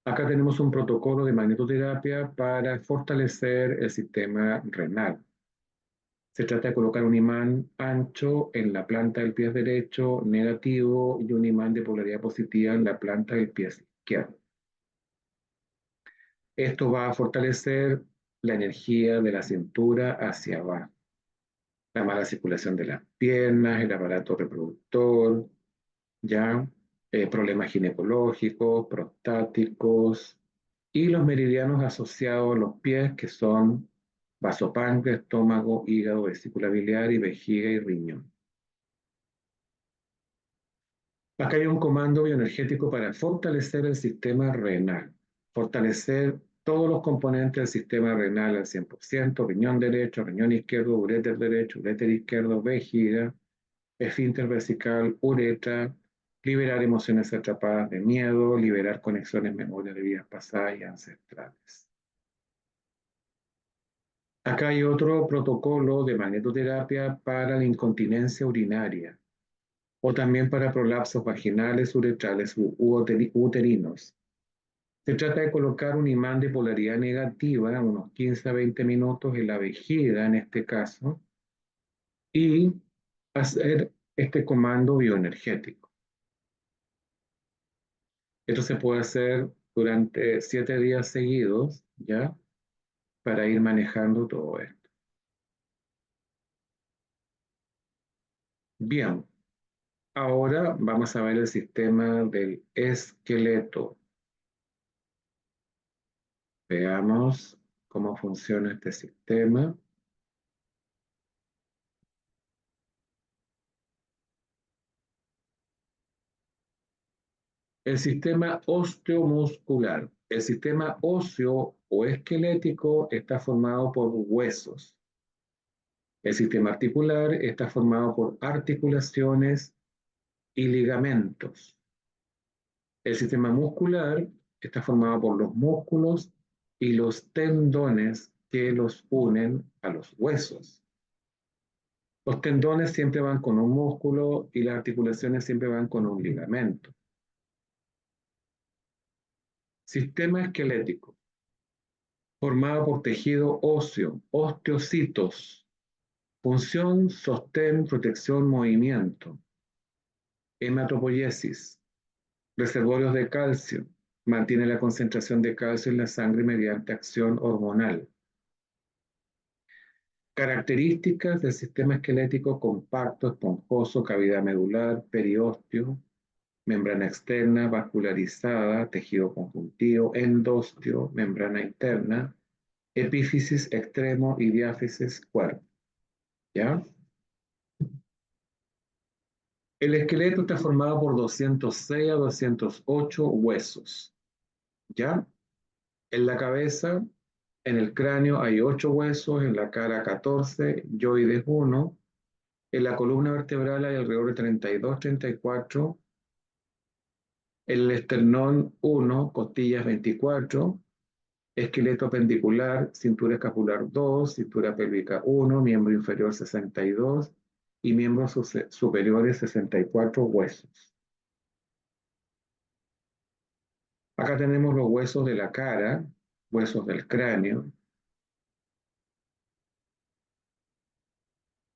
Acá tenemos un protocolo de magnetoterapia para fortalecer el sistema renal. Se trata de colocar un imán ancho en la planta del pie derecho, negativo, y un imán de polaridad positiva en la planta del pie izquierdo. Esto va a fortalecer la energía de la cintura hacia abajo, la mala circulación de las piernas, el aparato reproductor, ya, problemas ginecológicos, prostáticos y los meridianos asociados a los pies, que son vasopáncreas, estómago, hígado, vesícula biliar y vejiga y riñón. Acá hay un comando bioenergético para fortalecer el sistema renal, fortalecer todos los componentes del sistema renal al 100%, riñón derecho, riñón izquierdo, uréter derecho, uréter izquierdo, vejiga, esfínter vesical, uretra, liberar emociones atrapadas de miedo, liberar conexiones, memorias de vidas pasadas y ancestrales. Acá hay otro protocolo de magnetoterapia para la incontinencia urinaria o también para prolapsos vaginales, uretrales u uterinos. Se trata de colocar un imán de polaridad negativa, unos 15 a 20 minutos en la vejiga en este caso, y hacer este comando bioenergético. Esto se puede hacer durante 7 días seguidos, ¿ya? Para ir manejando todo esto. Bien, ahora vamos a ver el sistema del esqueleto. Veamos cómo funciona este sistema. El sistema osteomuscular. El sistema óseo o esquelético está formado por huesos. El sistema articular está formado por articulaciones y ligamentos. El sistema muscular está formado por los músculos y los tendones que los unen a los huesos. Los tendones siempre van con un músculo y las articulaciones siempre van con un ligamento. Sistema esquelético, formado por tejido óseo, osteocitos. Función, sostén, protección, movimiento. Hematopoiesis, reservorios de calcio. Mantiene la concentración de calcio en la sangre mediante acción hormonal. Características del sistema esquelético: compacto, esponjoso, cavidad medular, periósteo, membrana externa, vascularizada, tejido conjuntivo, endostio, membrana interna, epífisis extremo y diáfisis cuerpo. ¿Ya? El esqueleto está formado por 206 a 208 huesos. ¿Ya? En la cabeza, en el cráneo hay 8 huesos, en la cara 14, yoides 1, en la columna vertebral hay alrededor de 32, 34, en el esternón 1, costillas 24, esqueleto pendicular, cintura escapular 2, cintura pélvica 1, miembro inferior 62 y miembros superiores 64 huesos. Acá tenemos los huesos de la cara, huesos del cráneo.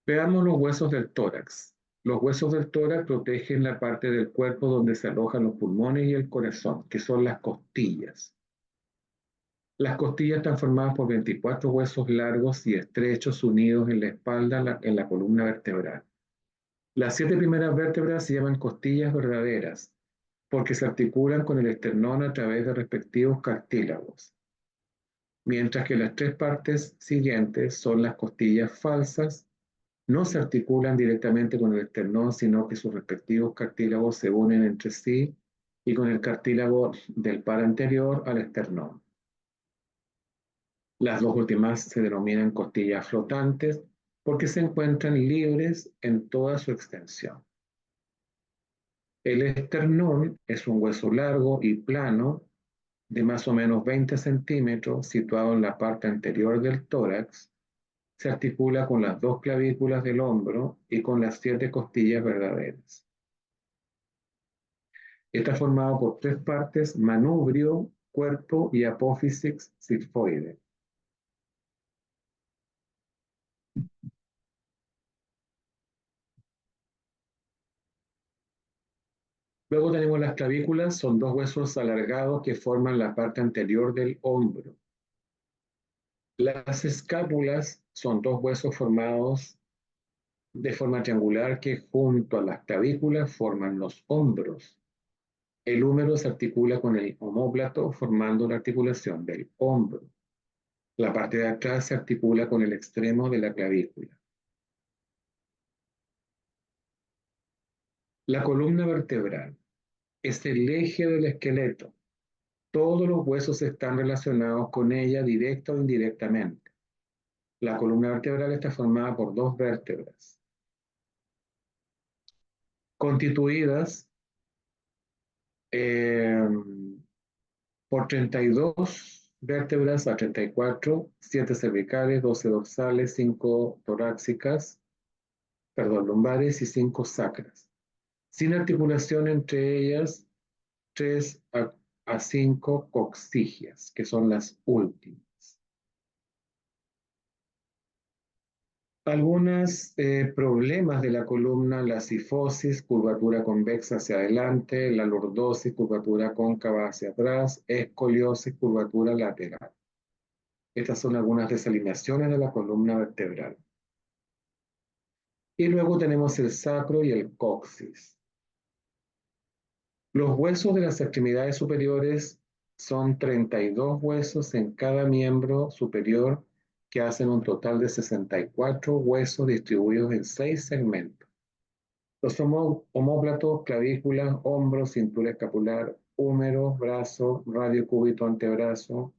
Veamos los huesos del tórax. Los huesos del tórax protegen la parte del cuerpo donde se alojan los pulmones y el corazón, que son las costillas. Las costillas están formadas por 24 huesos largos y estrechos unidos en la espalda, en la columna vertebral. Las 7 primeras vértebras se llaman costillas verdaderas, porque se articulan con el esternón a través de respectivos cartílagos, mientras que las 3 partes siguientes son las costillas falsas. No se articulan directamente con el esternón, sino que sus respectivos cartílagos se unen entre sí y con el cartílago del par anterior al esternón. Las dos últimas se denominan costillas flotantes porque se encuentran libres en toda su extensión. El esternón es un hueso largo y plano de más o menos 20 centímetros situado en la parte anterior del tórax. Se articula con las dos clavículas del hombro y con las 7 costillas verdaderas. Está formado por 3 partes: manubrio, cuerpo y apófisis sigmoide. Luego tenemos las clavículas, son 2 huesos alargados que forman la parte anterior del hombro. Las escápulas son 2 huesos formados de forma triangular que junto a las clavículas forman los hombros. El húmero se articula con el omóplato formando la articulación del hombro. La parte de atrás se articula con el extremo de la clavícula. La columna vertebral es el eje del esqueleto. Todos los huesos están relacionados con ella directa o indirectamente. La columna vertebral está formada por 2 vértebras, constituidas por 32 vértebras a 34, 7 cervicales, 12 dorsales, 5 lumbares y 5 sacras, sin articulación entre ellas, 3 a 5 coccigias, que son las últimas. Algunos problemas de la columna: la cifosis, curvatura convexa hacia adelante; la lordosis, curvatura cóncava hacia atrás; escoliosis, curvatura lateral. Estas son algunas desalineaciones de la columna vertebral. Y luego tenemos el sacro y el coxis. Los huesos de las extremidades superiores son 32 huesos en cada miembro superior, que hacen un total de 64 huesos distribuidos en 6 segmentos. Los omóplatos, clavículas, hombros, cintura escapular, húmero, brazo, radiocúbito, antebrazo,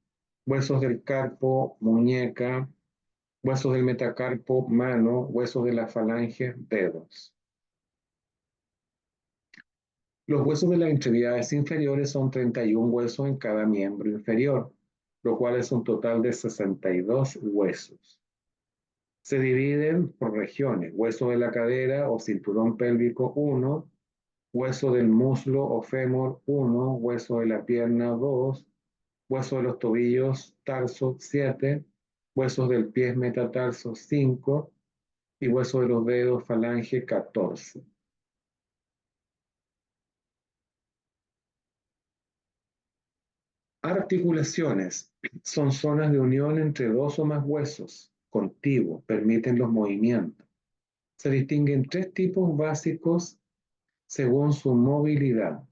huesos del carpo, muñeca, huesos del metacarpo, mano, huesos de la falange, dedos. Los huesos de las extremidades inferiores son 31 huesos en cada miembro inferior, lo cual es un total de 62 huesos. Se dividen por regiones: hueso de la cadera o cinturón pélvico 1, hueso del muslo o fémur 1, hueso de la pierna 2, hueso de los tobillos tarso 7, huesos del pie metatarso 5 y hueso de los dedos falange 14. Articulaciones son zonas de unión entre 2 o más huesos contiguos, permiten los movimientos. Se distinguen 3 tipos básicos según su movilidad.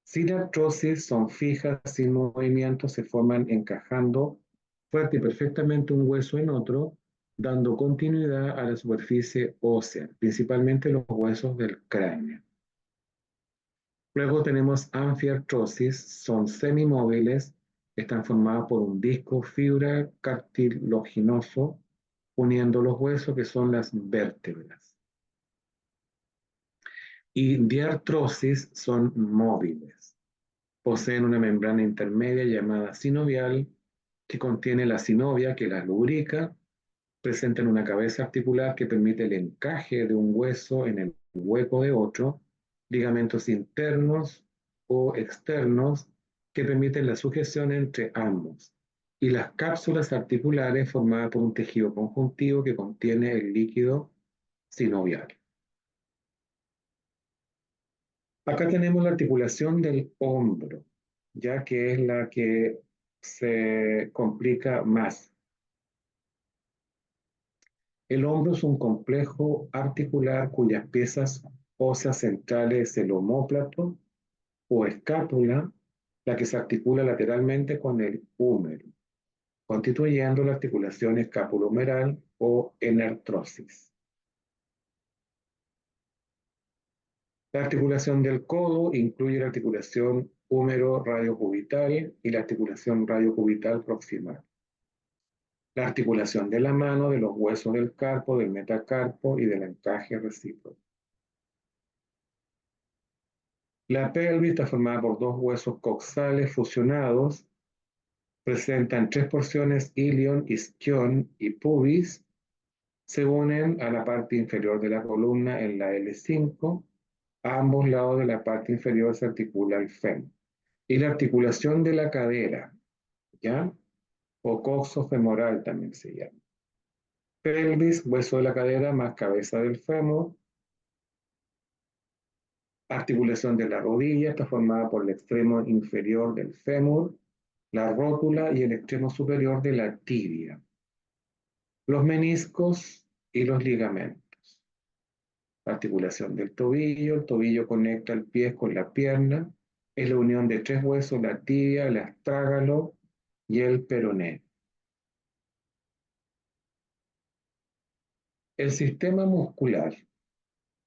Sin artrosis, son fijas, sin movimiento, se forman encajando fuerte y perfectamente un hueso en otro, dando continuidad a la superficie ósea, principalmente los huesos del cráneo. Luego tenemos anfiartrosis, son semimóviles, están formadas por un disco fibra cartilaginoso uniendo los huesos, que son las vértebras. Y diartrosis, son móviles. Poseen una membrana intermedia llamada sinovial, que contiene la sinovia, que las lubrica. Presentan una cabeza articular que permite el encaje de un hueso en el hueco de otro, ligamentos internos o externos que permiten la sujeción entre ambos, y las cápsulas articulares formadas por un tejido conjuntivo que contiene el líquido sinovial. Acá tenemos la articulación del hombro, ya que es la que se complica más. El hombro es un complejo articular cuyas piezas óseas centrales es el omóplato o escápula, la que se articula lateralmente con el húmero, constituyendo la articulación escapulohumeral o enartrosis. La articulación del codo incluye la articulación húmero radiocubital y la articulación radiocubital proximal. La articulación de la mano, de los huesos del carpo, del metacarpo y del encaje recíproco. La pelvis está formada por dos huesos coxales fusionados. Presentan tres porciones: ilion, isquion y pubis. Se unen a la parte inferior de la columna en la L5. A ambos lados de la parte inferior se articula el fémur. Y la articulación de la cadera, ¿ya? O coxo femoral también se llama. Pelvis, hueso de la cadera más cabeza del fémur. Articulación de la rodilla está formada por el extremo inferior del fémur, la rótula y el extremo superior de la tibia. Los meniscos y los ligamentos. Articulación del tobillo. El tobillo conecta el pie con la pierna. Es la unión de tres huesos: la tibia, el astrágalo y el peroné. El sistema muscular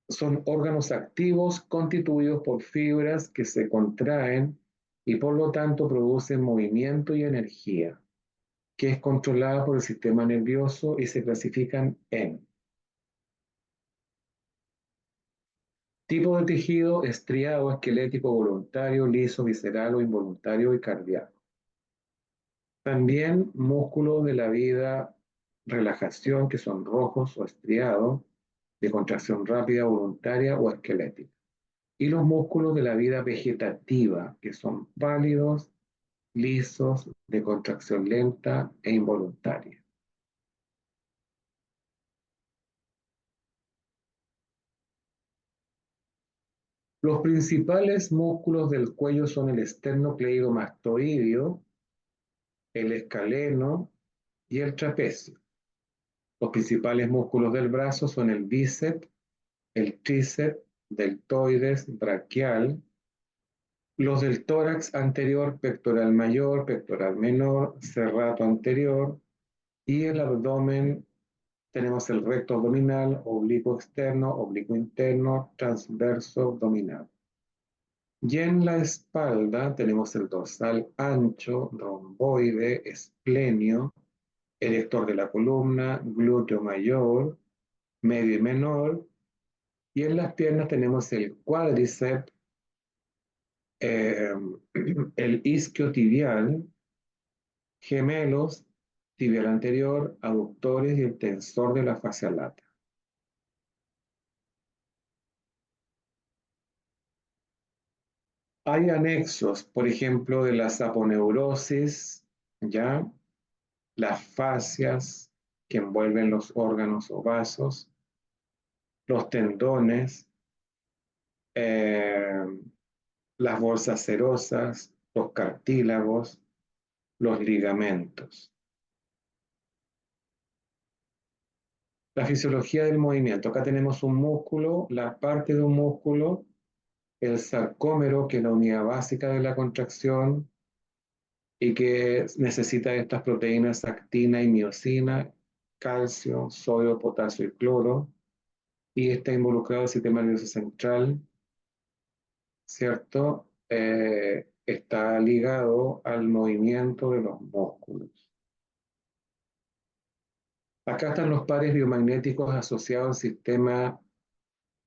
son órganos activos constituidos por fibras que se contraen y por lo tanto producen movimiento y energía, que es controlada por el sistema nervioso y se clasifican en tipo de tejido: estriado, esquelético, voluntario, liso, visceral o involuntario y cardíaco. También músculos de la vida relajación, que son rojos o estriados, de contracción rápida, voluntaria o esquelética. Y los músculos de la vida vegetativa, que son pálidos, lisos, de contracción lenta e involuntaria. Los principales músculos del cuello son el esternocleidomastoideo, el escaleno y el trapecio. Los principales músculos del brazo son el bíceps, el tríceps, deltoides, braquial. Los del tórax anterior: pectoral mayor, pectoral menor, serrato anterior. Y el abdomen tenemos el recto abdominal, oblicuo externo, oblicuo interno, transverso abdominal. Y en la espalda tenemos el dorsal ancho, romboide, esplenio, erector de la columna, glúteo mayor, medio y menor. Y en las piernas tenemos el cuádriceps, el isquiotibial, gemelos, tibial anterior, aductores y el tensor de la fascia lata. Hay anexos, por ejemplo, de la saponeurosis, ¿ya? Las fascias que envuelven los órganos o vasos, los tendones, eh, las bolsas serosas, los cartílagos, los ligamentos. La fisiología del movimiento. Acá tenemos un músculo, la parte de un músculo, el sarcómero, que es la unidad básica de la contracción y que necesita estas proteínas actina y miosina, calcio, sodio, potasio y cloro, y está involucrado el sistema nervioso central, ¿cierto? Está ligado al movimiento de los músculos. Acá están los pares biomagnéticos asociados al sistema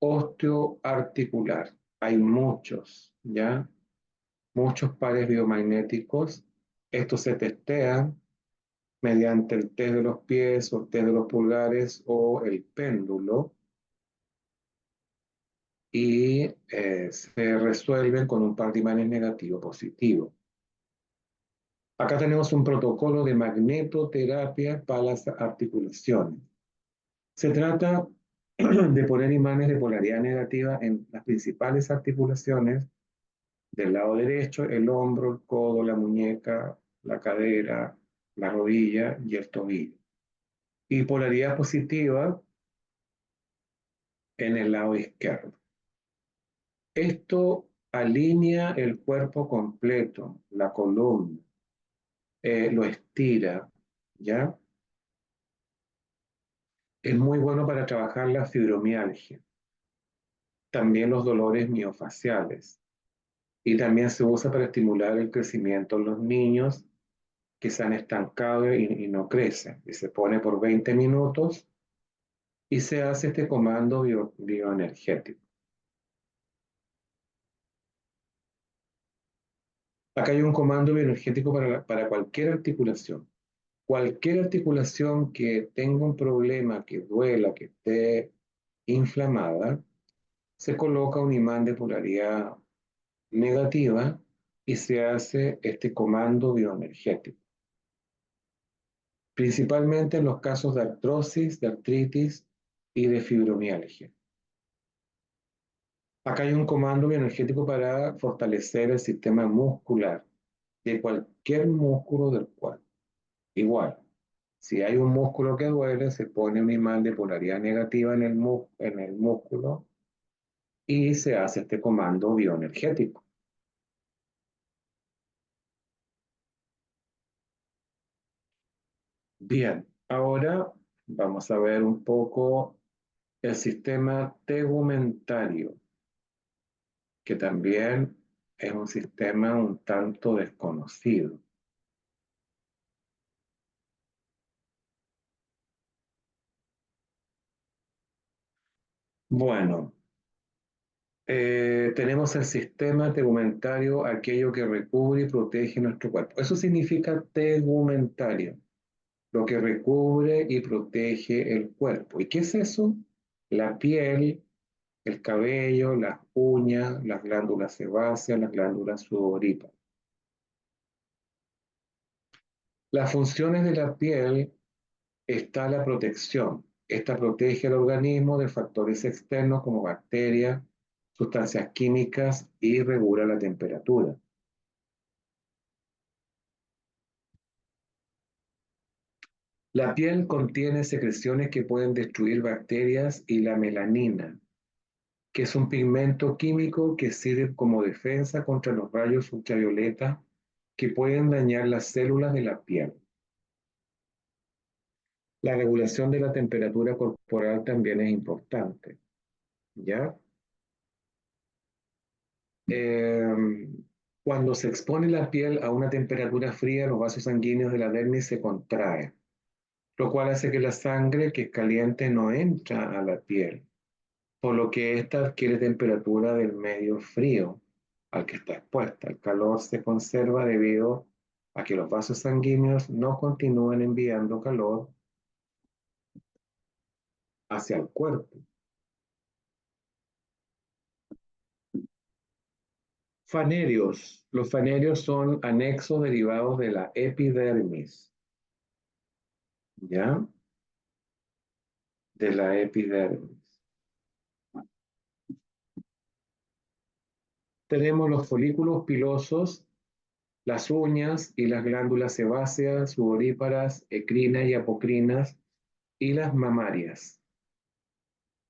osteoarticular. Hay muchos, ¿ya? Muchos pares biomagnéticos. Estos se testean mediante el test de los pies o el test de los pulgares o el péndulo y se resuelven con un par de imanes negativo positivo. Acá tenemos un protocolo de magnetoterapia para las articulaciones. Se trata de poner imanes de polaridad negativa en las principales articulaciones del lado derecho: el hombro, el codo, la muñeca, la cadera, la rodilla y el tobillo. Y polaridad positiva en el lado izquierdo. Esto alinea el cuerpo completo, la columna, lo estira, ¿ya? Es muy bueno para trabajar la fibromialgia, también los dolores miofaciales, y también se usa para estimular el crecimiento en los niños que se han estancado y no crecen. Y se pone por 20 minutos y se hace este comando bioenergético. Acá hay un comando bioenergético para cualquier articulación. Cualquier articulación que tenga un problema, que duela, que esté inflamada, se coloca un imán de polaridad negativa y se hace este comando bioenergético. Principalmente en los casos de artrosis, de artritis y de fibromialgia. Acá hay un comando bioenergético para fortalecer el sistema muscular de cualquier músculo del cuerpo. Igual, si hay un músculo que duele, se pone un imán de polaridad negativa en el músculo y se hace este comando bioenergético. Bien, ahora vamos a ver un poco el sistema tegumentario, que también es un sistema un tanto desconocido. Bueno, tenemos el sistema tegumentario, aquello que recubre y protege nuestro cuerpo. Eso significa tegumentario, lo que recubre y protege el cuerpo. ¿Y qué es eso? La piel, el cabello, las uñas, las glándulas sebáceas, las glándulas sudoríparas. Las funciones de la piel está la protección. Esta protege al organismo de factores externos como bacterias, sustancias químicas y regula la temperatura. La piel contiene secreciones que pueden destruir bacterias y la melanina, que es un pigmento químico que sirve como defensa contra los rayos ultravioleta que pueden dañar las células de la piel. La regulación de la temperatura corporal también es importante, ¿ya? Cuando se expone la piel a una temperatura fría, los vasos sanguíneos de la dermis se contraen, lo cual hace que la sangre que es caliente no entra a la piel, por lo que ésta adquiere temperatura del medio frío al que está expuesta. El calor se conserva debido a que los vasos sanguíneos no continúan enviando calor hacia el cuerpo. Fanerios. Los fanerios son anexos derivados de la epidermis, ¿ya? De la epidermis. Tenemos los folículos pilosos, las uñas y las glándulas sebáceas, sudoríparas, ecrinas y apocrinas y las mamarias.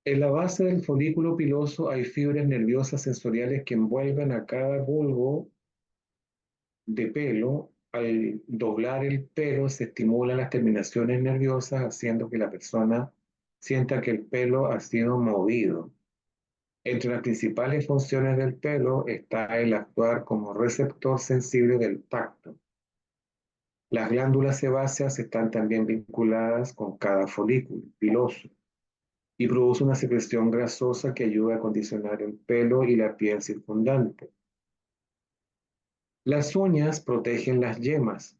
En la base del folículo piloso hay fibras nerviosas sensoriales que envuelven a cada bulbo de pelo. Al doblar el pelo se estimulan las terminaciones nerviosas, haciendo que la persona sienta que el pelo ha sido movido. Entre las principales funciones del pelo está el actuar como receptor sensible del tacto. Las glándulas sebáceas están también vinculadas con cada folículo piloso y produce una secreción grasosa que ayuda a acondicionar el pelo y la piel circundante. Las uñas protegen las yemas,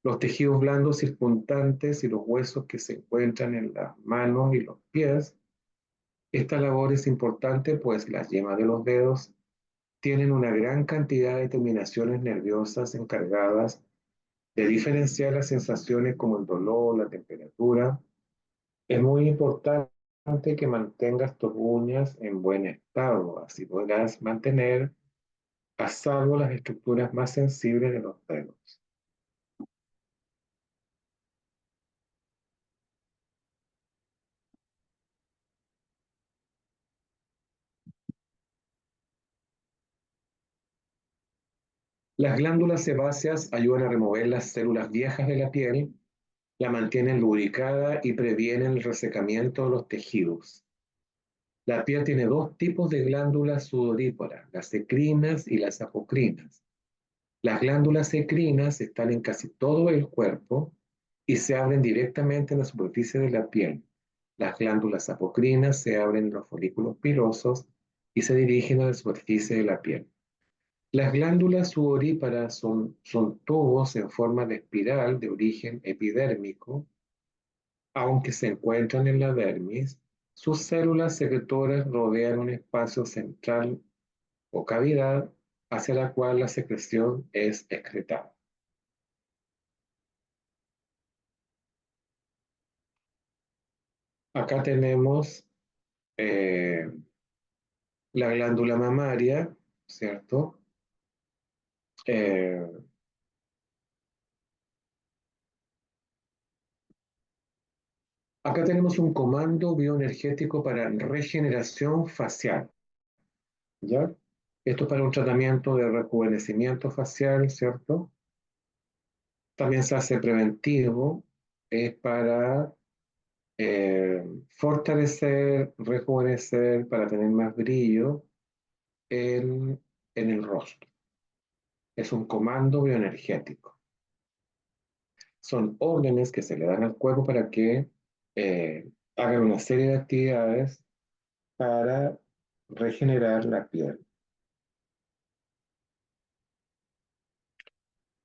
los tejidos blandos circundantes y los huesos que se encuentran en las manos y los pies. Esta labor es importante pues las yemas de los dedos tienen una gran cantidad de terminaciones nerviosas encargadas de diferenciar las sensaciones como el dolor, la temperatura. Es muy importante que mantengas tus uñas en buen estado, así podrás mantener a salvo las estructuras más sensibles de los dedos. Las glándulas sebáceas ayudan a remover las células viejas de la piel, la mantienen lubricada y previenen el resecamiento de los tejidos. La piel tiene dos tipos de glándulas sudoríparas, las ecrinas y las apocrinas. Las glándulas endocrinas están en casi todo el cuerpo y se abren directamente en la superficie de la piel. Las glándulas apocrinas se abren en los folículos pilosos y se dirigen a la superficie de la piel. Las glándulas sudoríparas son tubos en forma de espiral de origen epidérmico. Aunque se encuentran en la dermis, sus células secretoras rodean un espacio central o cavidad hacia la cual la secreción es excretada. Acá tenemos eh, la glándula mamaria, ¿cierto? Eh, Acá tenemos un comando bioenergético para regeneración facial, ¿ya? Esto es para un tratamiento de rejuvenecimiento facial, ¿cierto? También se hace preventivo, es para fortalecer, rejuvenecer, para tener más brillo en el rostro. Es un comando bioenergético. Son órdenes que se le dan al cuerpo para que hagan una serie de actividades para regenerar la piel.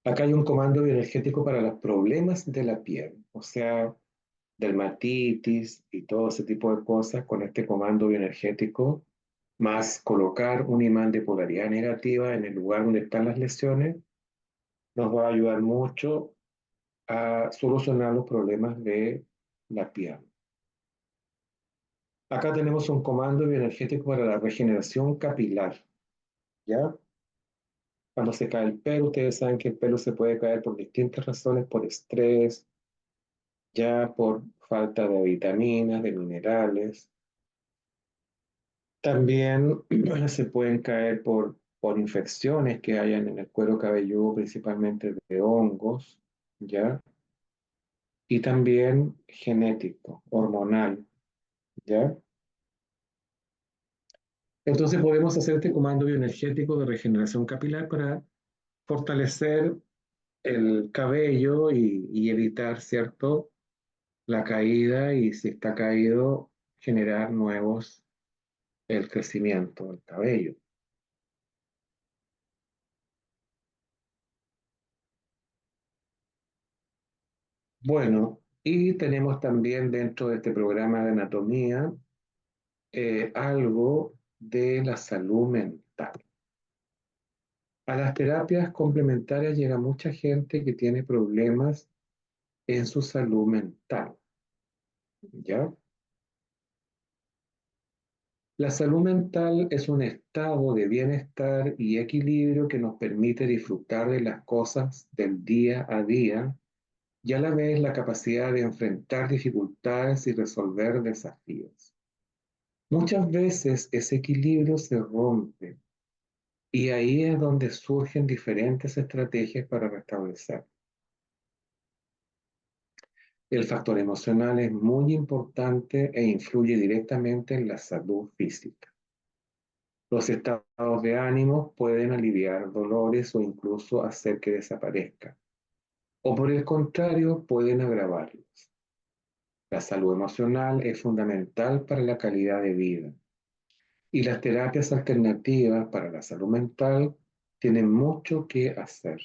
Acá hay un comando bioenergético para los problemas de la piel, o sea, dermatitis y todo ese tipo de cosas con este comando bioenergético, más colocar un imán de polaridad negativa en el lugar donde están las lesiones, nos va a ayudar mucho a solucionar los problemas de la piel. Acá tenemos un comando bioenergético para la regeneración capilar, ¿ya? Cuando se cae el pelo, ustedes saben que el pelo se puede caer por distintas razones, por estrés, ya por falta de vitaminas, de minerales. También se pueden caer por infecciones que hayan en el cuero cabelludo, principalmente de hongos, ¿ya? Y también genético, hormonal, ¿ya? Entonces podemos hacer este comando bioenergético de regeneración capilar para fortalecer el cabello y evitar, ¿cierto?, la caída y si está caído, generar nuevos, el crecimiento del cabello. Bueno, y tenemos también dentro de este programa de anatomía algo de la salud mental. A las terapias complementarias llega mucha gente que tiene problemas en su salud mental, ¿ya? La salud mental es un estado de bienestar y equilibrio que nos permite disfrutar de las cosas del día a día y a la vez la capacidad de enfrentar dificultades y resolver desafíos. Muchas veces ese equilibrio se rompe y ahí es donde surgen diferentes estrategias para restablecer. El factor emocional es muy importante e influye directamente en la salud física. Los estados de ánimo pueden aliviar dolores o incluso hacer que desaparezcan, o por el contrario, pueden agravarlos. La salud emocional es fundamental para la calidad de vida y las terapias alternativas para la salud mental tienen mucho que hacer.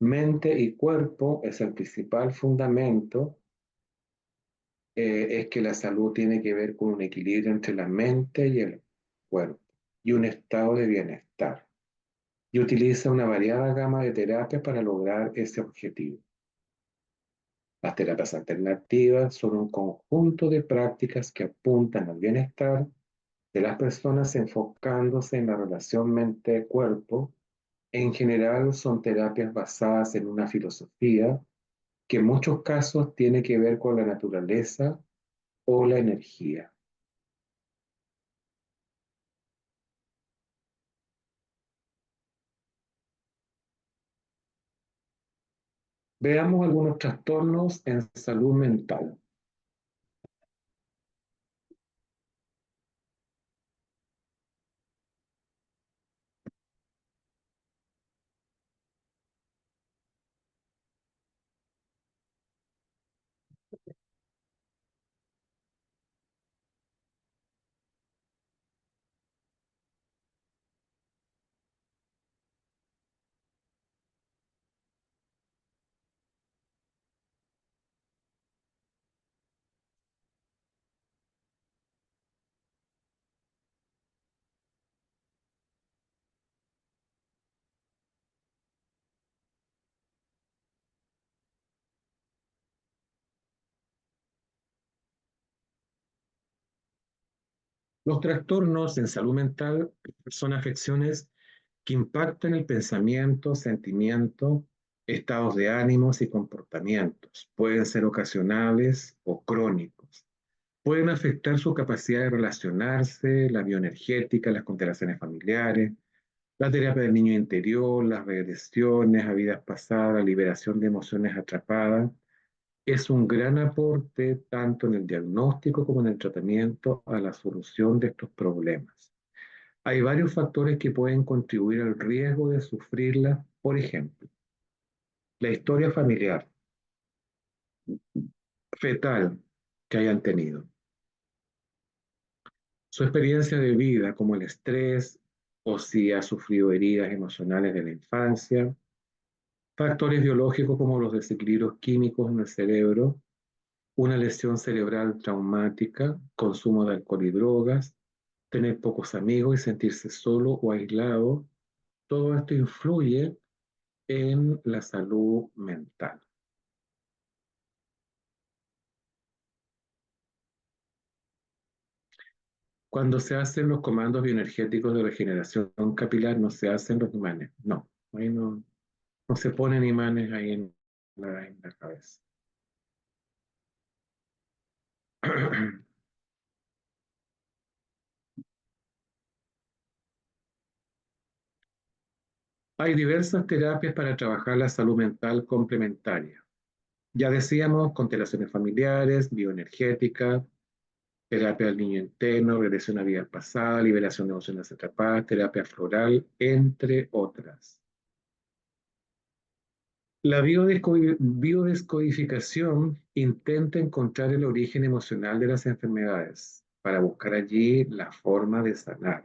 Mente y cuerpo es el principal fundamento, es que la salud tiene que ver con un equilibrio entre la mente y el cuerpo y un estado de bienestar. Y utiliza una variada gama de terapias para lograr ese objetivo. Las terapias alternativas son un conjunto de prácticas que apuntan al bienestar de las personas enfocándose en la relación mente-cuerpo. En general son terapias basadas en una filosofía que en muchos casos tiene que ver con la naturaleza o la energía. Veamos algunos trastornos en salud mental. Los trastornos en salud mental son afecciones que impactan el pensamiento, sentimiento, estados de ánimos y comportamientos. Pueden ser ocasionales o crónicos. Pueden afectar su capacidad de relacionarse, la bioenergética, las constelaciones familiares, la terapia del niño interior, las regresiones a vidas pasadas, la liberación de emociones atrapadas. Es un gran aporte tanto en el diagnóstico como en el tratamiento a la solución de estos problemas. Hay varios factores que pueden contribuir al riesgo de sufrirla. Por ejemplo, la historia familiar, fetal que hayan tenido, su experiencia de vida como el estrés o si ha sufrido heridas emocionales de la infancia, factores biológicos como los desequilibrios químicos en el cerebro, una lesión cerebral traumática, consumo de alcohol y drogas, tener pocos amigos y sentirse solo o aislado. Todo esto influye en la salud mental. Cuando se hacen los comandos bioenergéticos de regeneración capilar, no se hacen los imanes. No, ahí no se ponen imanes ahí en la cabeza. Hay diversas terapias para trabajar la salud mental complementaria. Ya decíamos, constelaciones familiares, bioenergética, terapia del niño interno, regresión a vidas pasadas, liberación de emociones atrapadas, terapia floral, entre otras. La biodescodificación intenta encontrar el origen emocional de las enfermedades para buscar allí la forma de sanar.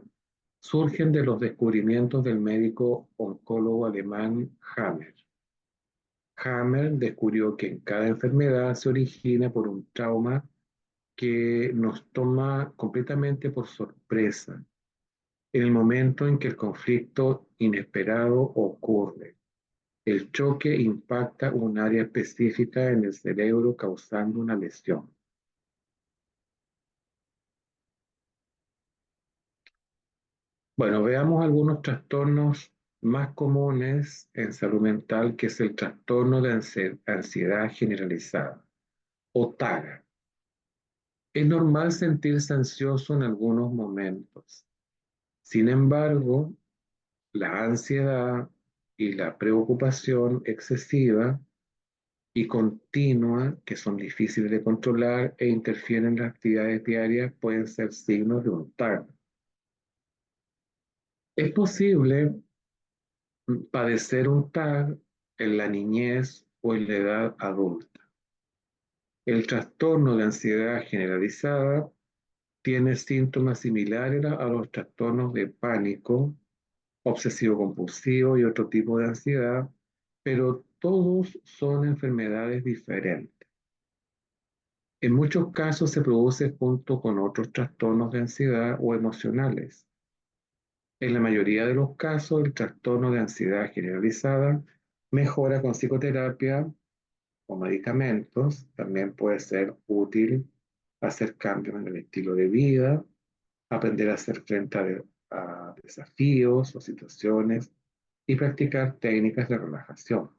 Surgen de los descubrimientos del médico oncólogo alemán Hammer. Hammer descubrió que en cada enfermedad se origina por un trauma que nos toma completamente por sorpresa en el momento en que el conflicto inesperado ocurre. El choque impacta un área específica en el cerebro causando una lesión. Bueno, veamos algunos trastornos más comunes en salud mental, que es el trastorno de ansiedad generalizada o TAG. Es normal sentirse ansioso en algunos momentos. Sin embargo, la ansiedad y la preocupación excesiva y continua, que son difíciles de controlar e interfieren en las actividades diarias, pueden ser signos de un TAG. Es posible padecer un TAG en la niñez o en la edad adulta. El trastorno de ansiedad generalizada tiene síntomas similares a los trastornos de pánico, obsesivo-compulsivo y otro tipo de ansiedad, pero todos son enfermedades diferentes. En muchos casos se produce junto con otros trastornos de ansiedad o emocionales. En la mayoría de los casos, el trastorno de ansiedad generalizada mejora con psicoterapia o medicamentos. También puede ser útil hacer cambios en el estilo de vida, aprender a hacer frente a desafíos o situaciones y practicar técnicas de relajación.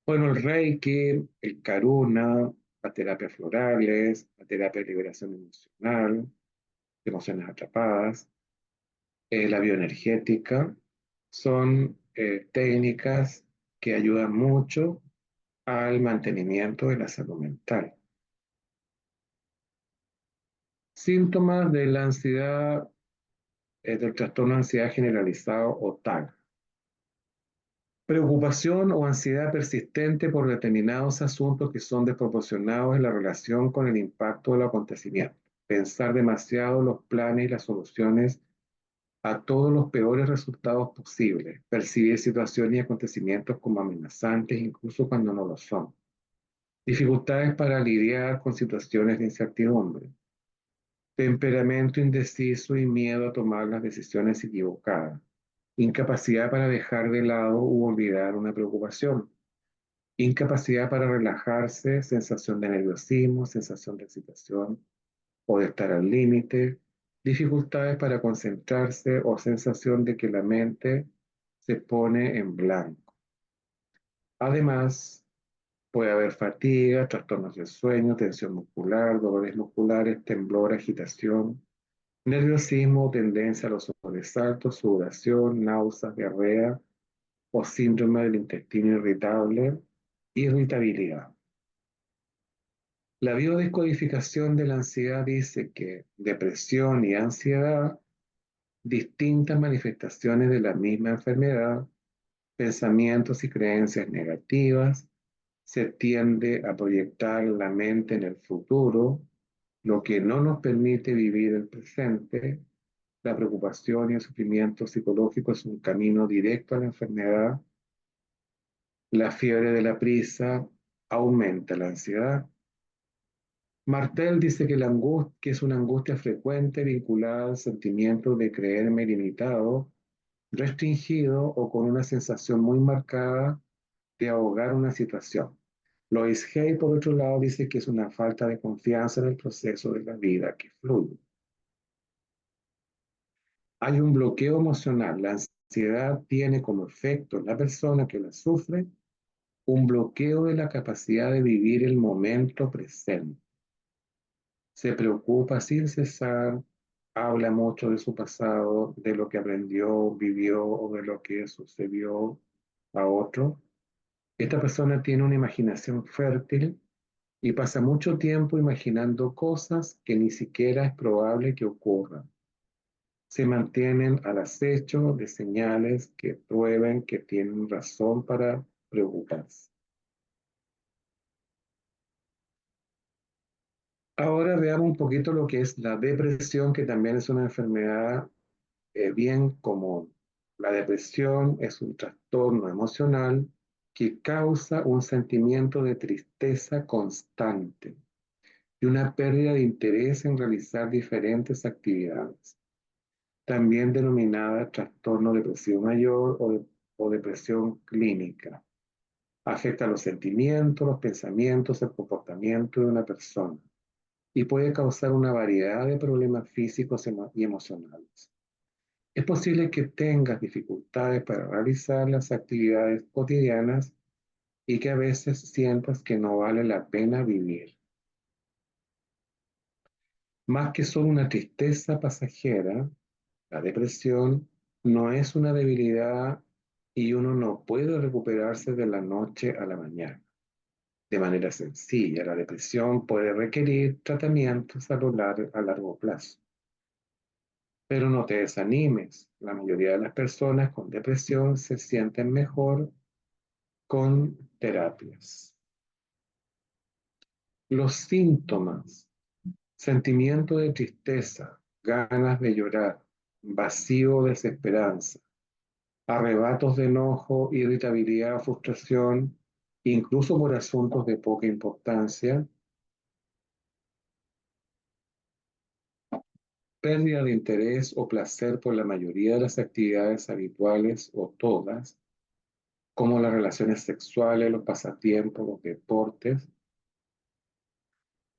Bueno, el Reiki, el Karuna, las terapias florales, la terapia de liberación emocional, de emociones atrapadas, la bioenergética, son técnicas que ayudan mucho al mantenimiento de la salud mental. Síntomas de la ansiedad, del trastorno de ansiedad generalizado o TAG. Preocupación o ansiedad persistente por determinados asuntos que son desproporcionados en la relación con el impacto del acontecimiento. Pensar demasiado los planes y las soluciones a todos los peores resultados posibles. Percibir situaciones y acontecimientos como amenazantes, incluso cuando no lo son. Dificultades para lidiar con situaciones de incertidumbre. Temperamento indeciso y miedo a tomar las decisiones equivocadas. Incapacidad para dejar de lado u olvidar una preocupación. Incapacidad para relajarse, sensación de nerviosismo, sensación de excitación o de estar al límite, dificultades para concentrarse o sensación de que la mente se pone en blanco. Además, puede haber fatiga, trastornos del sueño, tensión muscular, dolores musculares, temblor, agitación, nerviosismo, tendencia a los sobresaltos, sudoración, náuseas, diarrea o síndrome del intestino irritable, irritabilidad. La biodescodificación de la ansiedad dice que depresión y ansiedad, distintas manifestaciones de la misma enfermedad, pensamientos y creencias negativas, se tiende a proyectar la mente en el futuro, lo que no nos permite vivir el presente. La preocupación y el sufrimiento psicológico es un camino directo a la enfermedad. La fiebre de la prisa aumenta la ansiedad. Martel dice que es una angustia frecuente vinculada al sentimiento de creerme limitado, restringido o con una sensación muy marcada de ahogar una situación. Lois Hay, por otro lado, dice que es una falta de confianza en el proceso de la vida que fluye. Hay un bloqueo emocional. La ansiedad tiene como efecto en la persona que la sufre un bloqueo de la capacidad de vivir el momento presente. Se preocupa sin cesar, habla mucho de su pasado, de lo que aprendió, vivió o de lo que sucedió a otro. Esta persona tiene una imaginación fértil y pasa mucho tiempo imaginando cosas que ni siquiera es probable que ocurran. Se mantienen al acecho de señales que prueben que tienen razón para preocuparse. Ahora veamos un poquito lo que es la depresión, que también es una enfermedad bien común. La depresión es un trastorno emocional que causa un sentimiento de tristeza constante y una pérdida de interés en realizar diferentes actividades, también denominada trastorno depresivo mayor o depresión clínica. Afecta los sentimientos, los pensamientos, el comportamiento de una persona y puede causar una variedad de problemas físicos y emocionales. Es posible que tengas dificultades para realizar las actividades cotidianas y que a veces sientas que no vale la pena vivir. Más que solo una tristeza pasajera, la depresión no es una debilidad y uno no puede recuperarse de la noche a la mañana. De manera sencilla, la depresión puede requerir tratamientos a largo plazo. Pero no te desanimes, la mayoría de las personas con depresión se sienten mejor con terapias. Los síntomas: sentimiento de tristeza, ganas de llorar, vacío o desesperanza, arrebatos de enojo, irritabilidad, frustración, incluso por asuntos de poca importancia, pérdida de interés o placer por la mayoría de las actividades habituales o todas, como las relaciones sexuales, los pasatiempos, los deportes,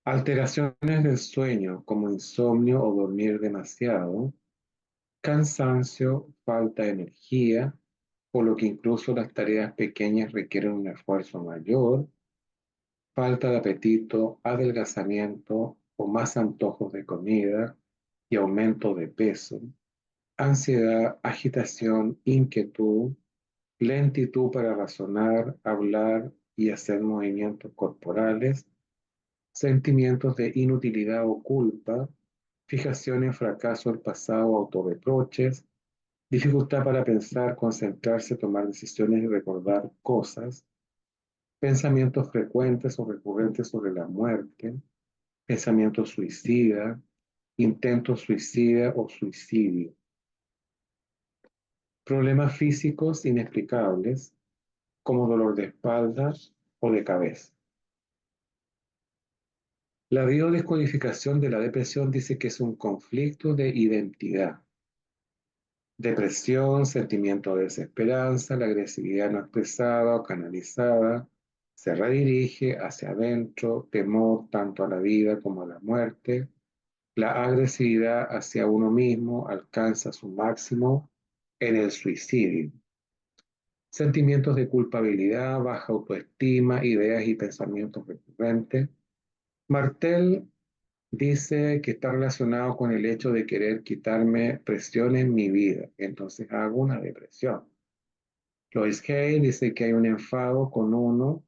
alteraciones del sueño como insomnio o dormir demasiado, cansancio, falta de energía, por lo que incluso las tareas pequeñas requieren un esfuerzo mayor, falta de apetito, adelgazamiento o más antojos de comida y aumento de peso, ansiedad, agitación, inquietud, lentitud para razonar, hablar y hacer movimientos corporales, sentimientos de inutilidad o culpa, fijación en fracaso del pasado, autorreproches, dificultad para pensar, concentrarse, tomar decisiones y recordar cosas, pensamientos frecuentes o recurrentes sobre la muerte, pensamientos suicida, intentos suicida o suicidio, problemas físicos inexplicables como dolor de espalda o de cabeza. La biodescodificación de la depresión dice que es un conflicto de identidad. Depresión, sentimiento de desesperanza, la agresividad no expresada o canalizada, se redirige hacia adentro, temor tanto a la vida como a la muerte, La agresividad hacia uno mismo alcanza su máximo en el suicidio. Sentimientos de culpabilidad, baja autoestima, ideas y pensamientos recurrentes. Martel dice que está relacionado con el hecho de querer quitarme presión en mi vida. Entonces hago una depresión. Lois Hay dice que hay un enfado con uno,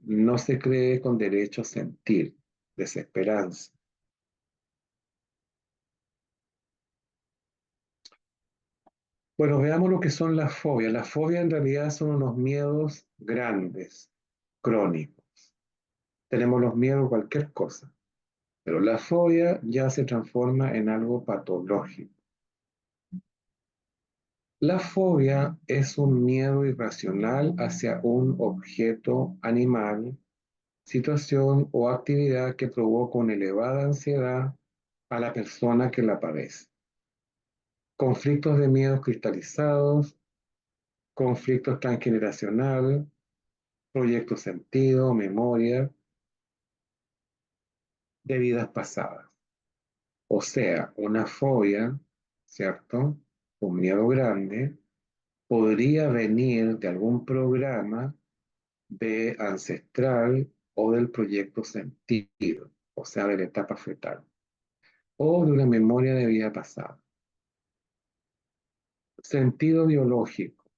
no se cree con derecho a sentir, desesperanza. Bueno, veamos lo que son las fobias. Las fobias en realidad son unos miedos grandes, crónicos. Tenemos los miedos a cualquier cosa, pero la fobia ya se transforma en algo patológico. La fobia es un miedo irracional hacia un objeto, animal, situación o actividad que provoca una elevada ansiedad a la persona que la padece. Conflictos de miedos cristalizados, conflictos transgeneracional, proyectos sentido, memoria de vidas pasadas. O sea, una fobia, ¿cierto? Un miedo grande podría venir de algún programa de ancestral o del proyecto sentido, o sea, de la etapa fetal, o de una memoria de vida pasada. Sentido biológico.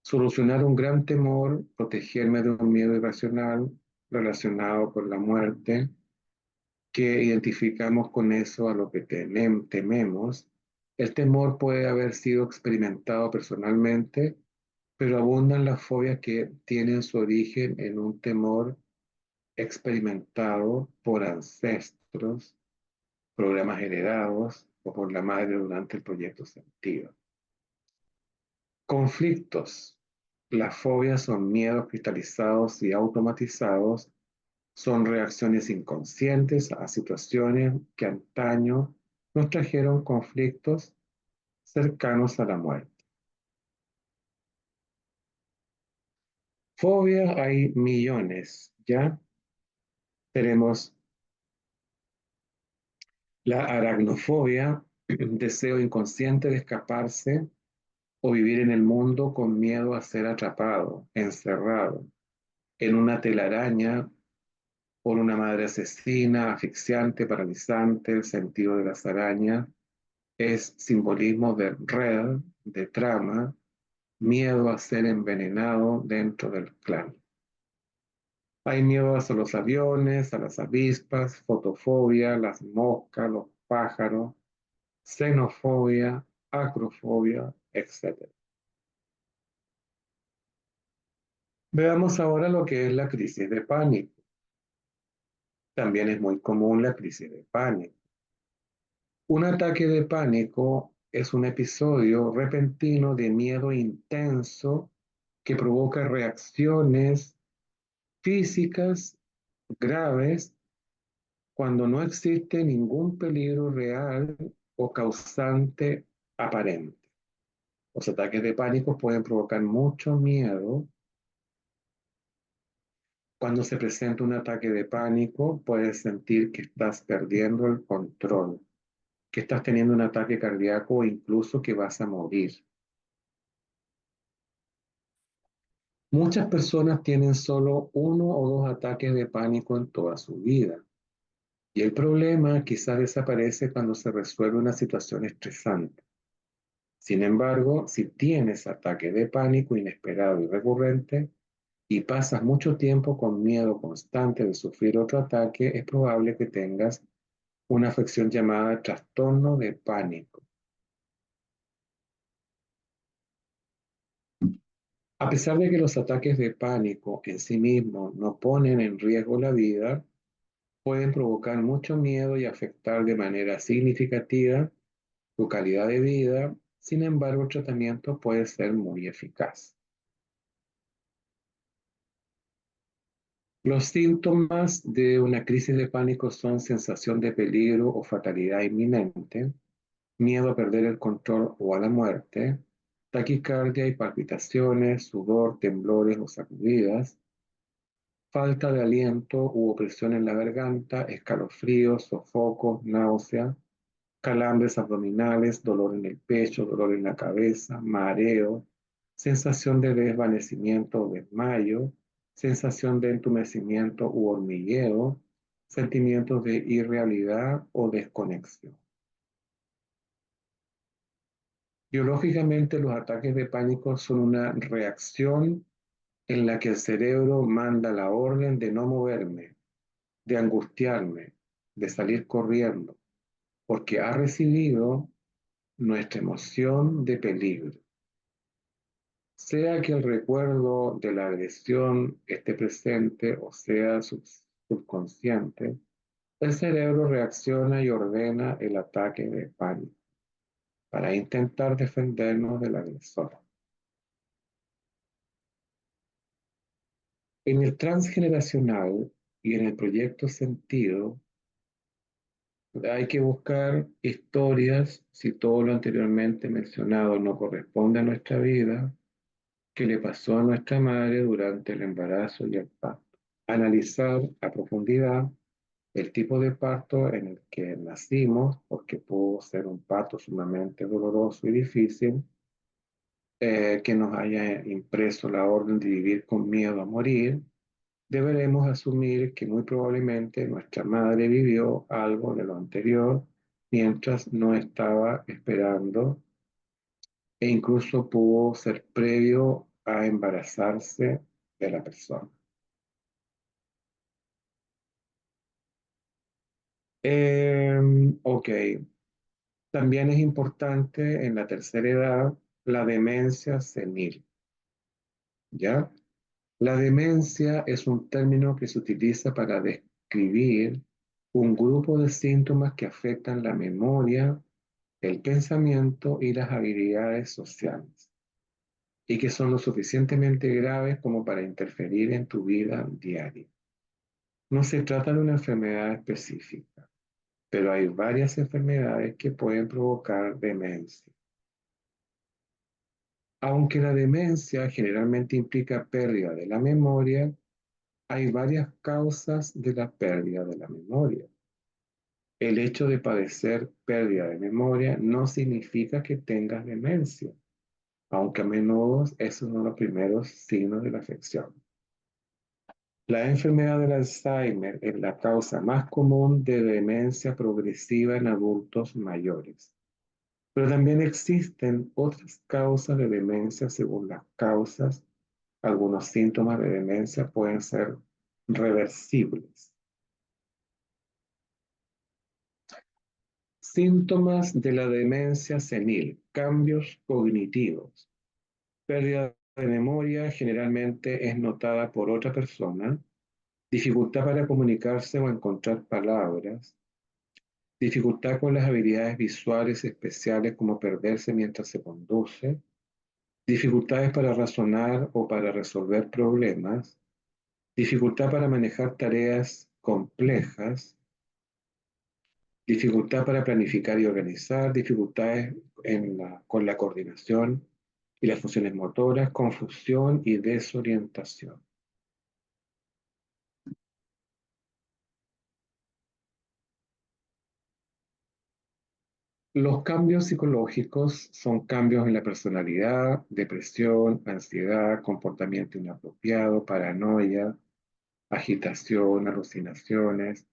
Solucionar un gran temor, protegerme de un miedo irracional relacionado con la muerte, que identificamos con eso a lo que tememos. El temor puede haber sido experimentado personalmente, pero abundan las fobias que tienen su origen en un temor experimentado por ancestros, programas heredados o por la madre durante el proyecto sentido. Conflictos. Las fobias son miedos cristalizados y automatizados, son reacciones inconscientes a situaciones que antaño nos trajeron conflictos cercanos a la muerte. Fobias hay millones, ¿ya? Tenemos la aracnofobia, deseo inconsciente de escaparse o vivir en el mundo con miedo a ser atrapado, encerrado, en una telaraña por una madre asesina, asfixiante, paralizante. El sentido de las arañas es simbolismo de red, de trama, miedo a ser envenenado dentro del clan. Hay miedo a los aviones, a las avispas, fotofobia, las moscas, los pájaros, xenofobia, acrofobia, etc. Veamos ahora lo que es la crisis de pánico. También es muy común la crisis de pánico. Un ataque de pánico es un episodio repentino de miedo intenso que provoca reacciones físicas graves cuando no existe ningún peligro real o causante aparente. Los ataques de pánico pueden provocar mucho miedo. Cuando se presenta un ataque de pánico, puedes sentir que estás perdiendo el control, que estás teniendo un ataque cardíaco o incluso que vas a morir. Muchas personas tienen solo uno o dos ataques de pánico en toda su vida. Y el problema quizás desaparece cuando se resuelve una situación estresante. Sin embargo, si tienes ataque de pánico inesperado y recurrente y pasas mucho tiempo con miedo constante de sufrir otro ataque, es probable que tengas una afección llamada trastorno de pánico. A pesar de que los ataques de pánico en sí mismos no ponen en riesgo la vida, pueden provocar mucho miedo y afectar de manera significativa tu calidad de vida. Sin embargo, el tratamiento puede ser muy eficaz. Los síntomas de una crisis de pánico son sensación de peligro o fatalidad inminente, miedo a perder el control o a la muerte, taquicardia y palpitaciones, sudor, temblores o sacudidas, falta de aliento u opresión en la garganta, escalofríos, sofocos, náusea, calambres abdominales, dolor en el pecho, dolor en la cabeza, mareo, sensación de desvanecimiento o desmayo, sensación de entumecimiento u hormigueo, sentimientos de irrealidad o desconexión. Biológicamente, los ataques de pánico son una reacción en la que el cerebro manda la orden de no moverme, de angustiarme, de salir corriendo, porque ha recibido nuestra emoción de peligro. Sea que el recuerdo de la agresión esté presente o sea subconsciente, el cerebro reacciona y ordena el ataque de pánico para intentar defendernos del agresor. En el transgeneracional y en el proyecto Sentido, hay que buscar historias, si todo lo anteriormente mencionado no corresponde a nuestra vida, que le pasó a nuestra madre durante el embarazo y el parto. Analizar a profundidad el tipo de parto en el que nacimos, porque pudo ser un parto sumamente doloroso y difícil, que nos haya impreso la orden de vivir con miedo a morir. Deberemos asumir que muy probablemente nuestra madre vivió algo de lo anterior mientras no estaba esperando e incluso pudo ser previo a embarazarse de la persona. Ok, también es importante en la tercera edad la demencia senil, ¿ya? La demencia es un término que se utiliza para describir un grupo de síntomas que afectan la memoria, el pensamiento y las habilidades sociales, y que son lo suficientemente graves como para interferir en tu vida diaria. No se trata de una enfermedad específica, pero hay varias enfermedades que pueden provocar demencia. Aunque la demencia generalmente implica pérdida de la memoria, hay varias causas de la pérdida de la memoria. El hecho de padecer pérdida de memoria no significa que tengas demencia, aunque a menudo es uno de los primeros signos de la afección. La enfermedad del Alzheimer es la causa más común de demencia progresiva en adultos mayores. Pero también existen otras causas de demencia según las causas. Algunos síntomas de demencia pueden ser reversibles. Síntomas de la demencia senil, cambios cognitivos. Pérdida de memoria generalmente es notada por otra persona, dificultad para comunicarse o encontrar palabras, dificultad con las habilidades visuales especiales como perderse mientras se conduce, dificultades para razonar o para resolver problemas, dificultad para manejar tareas complejas, dificultad para planificar y organizar, dificultades con la coordinación y las funciones motoras, confusión y desorientación. Los cambios psicológicos son cambios en la personalidad, depresión, ansiedad, comportamiento inapropiado, paranoia, agitación, alucinaciones,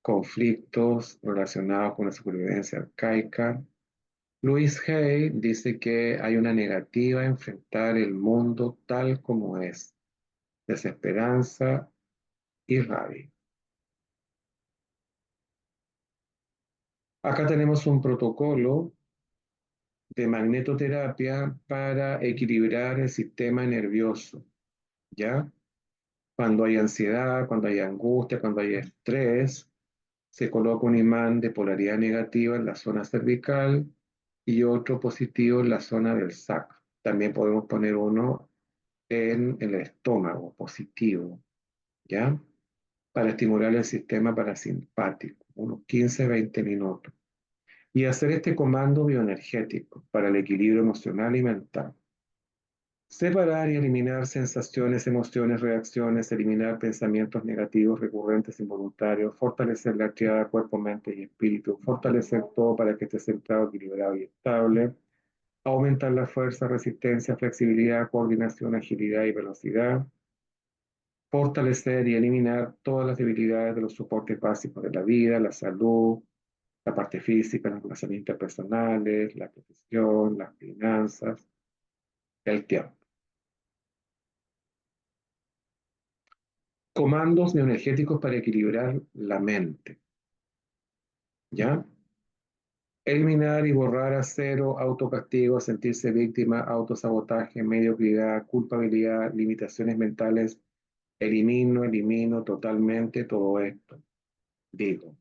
conflictos relacionados con la supervivencia arcaica. Louise Hay dice que hay una negativa a enfrentar el mundo tal como es, desesperanza y rabia. Acá tenemos un protocolo de magnetoterapia para equilibrar el sistema nervioso, ¿ya? Cuando hay ansiedad, cuando hay angustia, cuando hay estrés, se coloca un imán de polaridad negativa en la zona cervical y otro positivo en la zona del sacro. También podemos poner uno en el estómago, positivo, ¿ya? Para estimular el sistema parasimpático, unos 15-20 minutos. Y hacer este comando bioenergético para el equilibrio emocional y mental. Separar y eliminar sensaciones, emociones, reacciones, eliminar pensamientos negativos recurrentes, involuntarios, fortalecer la triada cuerpo, mente y espíritu, fortalecer todo para que esté centrado, equilibrado y estable, aumentar la fuerza, resistencia, flexibilidad, coordinación, agilidad y velocidad, fortalecer y eliminar todas las debilidades de los soportes básicos de la vida, la salud, la parte física, las relaciones interpersonales, la profesión, las finanzas, el tiempo. Comandos bioenergéticos para equilibrar la mente. ¿Ya? Eliminar y borrar a cero, autocastigo, sentirse víctima, autosabotaje, mediocridad, culpabilidad, limitaciones mentales. Elimino totalmente todo esto. Digo,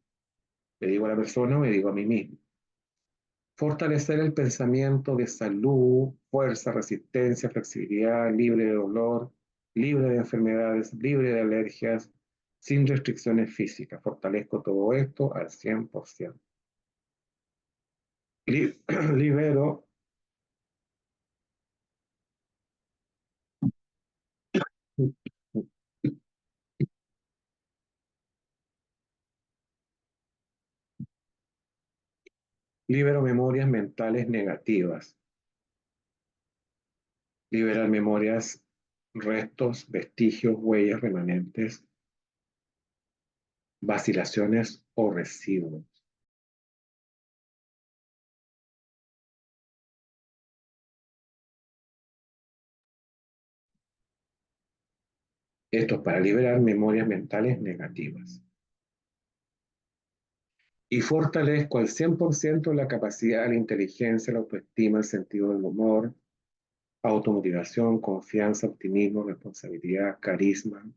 le digo a la persona o me digo a mí mismo. Fortalecer el pensamiento de salud, fuerza, resistencia, flexibilidad, libre de dolor, libre de enfermedades, libre de alergias, sin restricciones físicas. Fortalezco todo esto al 100%. Libero, libero memorias mentales negativas. Liberar memorias, restos, vestigios, huellas, remanentes, vacilaciones o residuos. Esto es para liberar memorias mentales negativas. Y fortalezco al 100% la capacidad, la inteligencia, la autoestima, el sentido del humor, automotivación, confianza, optimismo, responsabilidad, carisma,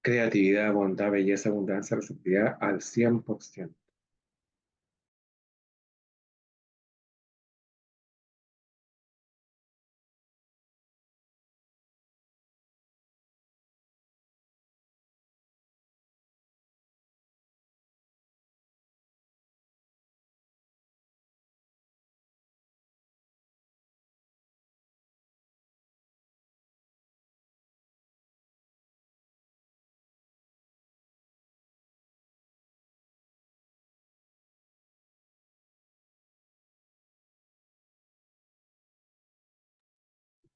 creatividad, bondad, belleza, abundancia, receptividad al 100%.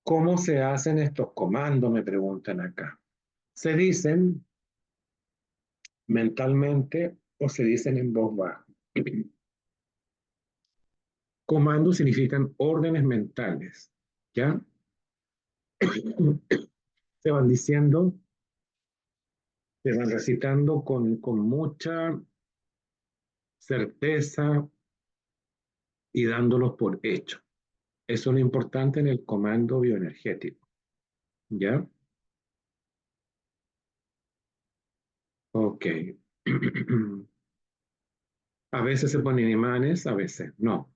¿Cómo se hacen estos comandos? Me preguntan acá. Se dicen mentalmente o se dicen en voz baja. Comandos significan órdenes mentales, ¿ya? Se van diciendo, se van recitando con mucha certeza y dándolos por hecho. Eso es lo importante en el comando bioenergético, ¿ya? Ok. A veces se ponen imanes, a veces no,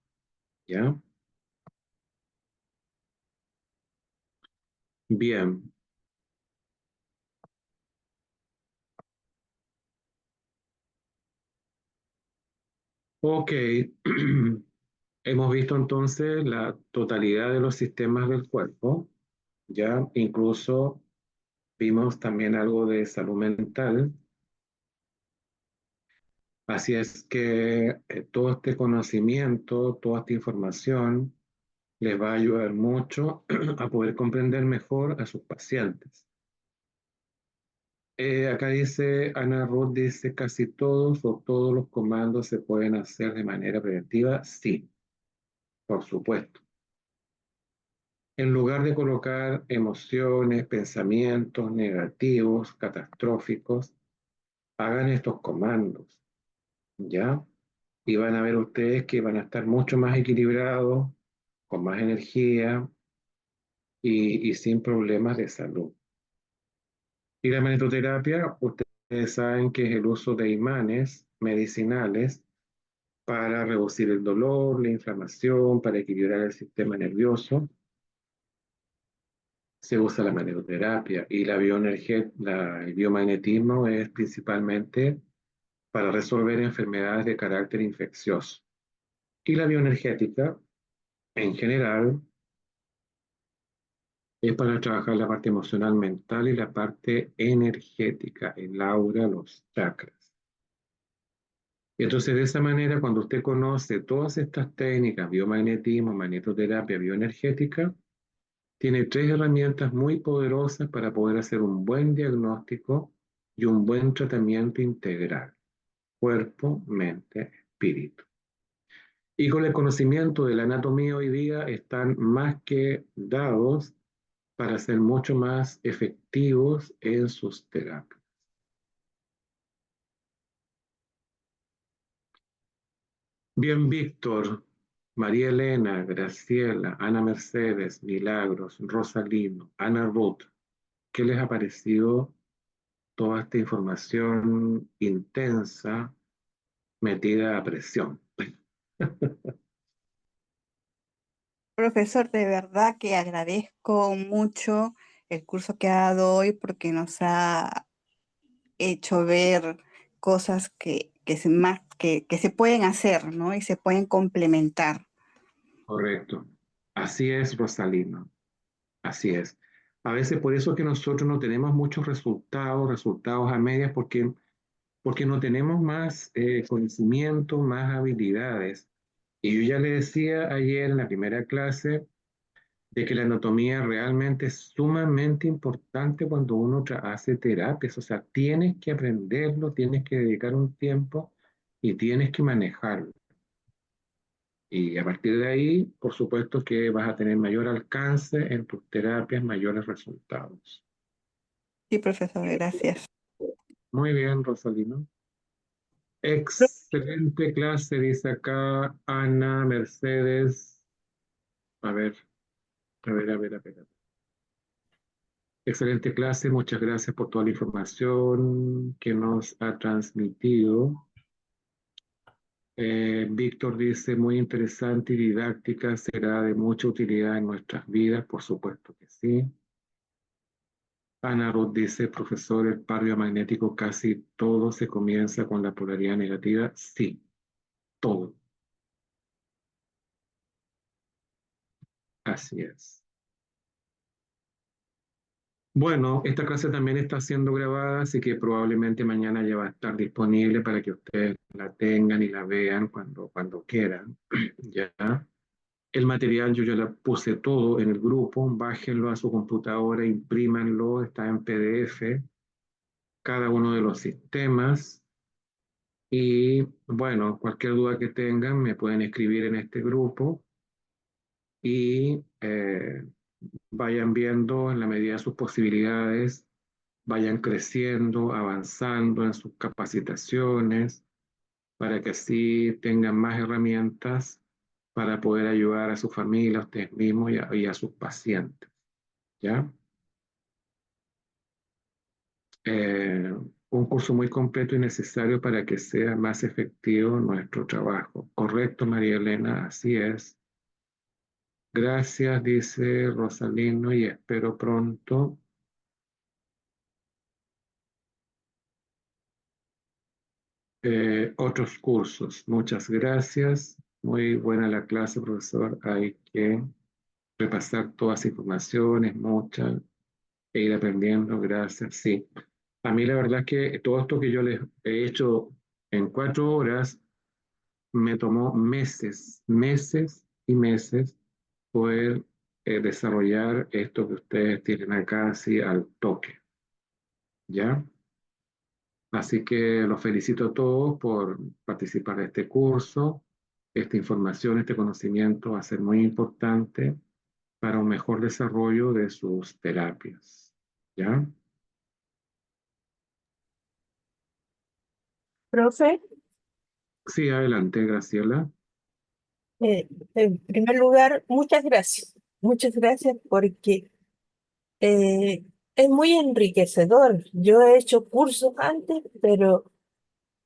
¿ya? Bien. Ok. Hemos visto entonces la totalidad de los sistemas del cuerpo, ¿ya? Incluso vimos también algo de salud mental. Así es que todo este conocimiento, toda esta información les va a ayudar mucho a poder comprender mejor a sus pacientes. Acá dice, Ana Ruth dice, casi todos o todos los comandos se pueden hacer de manera preventiva. Sí, por supuesto. En lugar de colocar emociones, pensamientos negativos, catastróficos, hagan estos comandos, ¿ya? Y van a ver ustedes que van a estar mucho más equilibrados, con más energía y sin problemas de salud. Y la magnetoterapia, ustedes saben que es el uso de imanes medicinales para reducir el dolor, la inflamación, para equilibrar el sistema nervioso. Se usa la magnetoterapia y el biomagnetismo es principalmente para resolver enfermedades de carácter infeccioso. Y la bioenergética, en general, Es para trabajar la parte emocional, mental y la parte energética, el aura, los chakras. Y entonces, de esa manera, cuando usted conoce todas estas técnicas, biomagnetismo, magnetoterapia, bioenergética, tiene tres herramientas muy poderosas para poder hacer un buen diagnóstico y un buen tratamiento integral, cuerpo, mente, espíritu. Y con el conocimiento de la anatomía hoy día están más que dados para ser mucho más efectivos en sus terapias. Bien, Víctor, María Elena, Graciela, Ana Mercedes, Milagros, Rosalino, Ana Ruth, ¿qué les ha parecido toda esta información intensa metida a presión? Profesor, de verdad que agradezco mucho el curso que ha dado hoy porque nos ha hecho ver cosas que se pueden hacer, ¿no? Y se pueden complementar. Correcto. Así es, Rosalino. Así es. A veces por eso que nosotros no tenemos muchos resultados a medias, porque no tenemos más conocimiento, más habilidades. Y yo ya le decía ayer en la primera clase de que la anatomía realmente es sumamente importante cuando uno hace terapias. O sea, tienes que aprenderlo, tienes que dedicar un tiempo y tienes que manejarlo. Y a partir de ahí, por supuesto que vas a tener mayor alcance en tus terapias, mayores resultados. Sí, profesor, gracias. Muy bien, Rosalino. Excelente clase, dice acá Ana Mercedes. A ver, a ver. Excelente clase, muchas gracias por toda la información que nos ha transmitido. Víctor dice, muy interesante y didáctica, será de mucha utilidad en nuestras vidas, por supuesto que sí. Ana Ruth dice, profesor, el par biomagnético casi todo se comienza con la polaridad negativa. Sí, todo. Así es. Bueno, esta clase también está siendo grabada, así que probablemente mañana ya va a estar disponible para que ustedes la tengan y la vean cuando quieran. ¿Ya? El material yo ya lo puse todo en el grupo, bájenlo a su computadora, imprímanlo, está en PDF, cada uno de los sistemas. Y bueno, cualquier duda que tengan me pueden escribir en este grupo y vayan viendo en la medida de sus posibilidades, vayan creciendo, avanzando en sus capacitaciones, para que así tengan más herramientas para poder ayudar a su familia, a ustedes mismos y a sus pacientes. ¿Ya? Un curso muy completo y necesario para que sea más efectivo nuestro trabajo. Correcto, María Elena, así es. Gracias, dice Rosalino, y espero pronto. Otros cursos. Muchas gracias. Muy buena la clase, profesor. Hay que repasar todas las informaciones, muchas, e ir aprendiendo. Gracias. Sí. A mí la verdad es que todo esto que yo les he hecho en 4 horas me tomó meses, meses y meses poder desarrollar esto que ustedes tienen acá así al toque. ¿Ya? Así que los felicito a todos por participar de este curso. Esta información, este conocimiento va a ser muy importante para un mejor desarrollo de sus terapias. ¿Ya? Profe, Sí, adelante, Graciela. en primer lugar, muchas gracias. Muchas gracias porque eh, es muy enriquecedor. Yo he hecho cursos antes, pero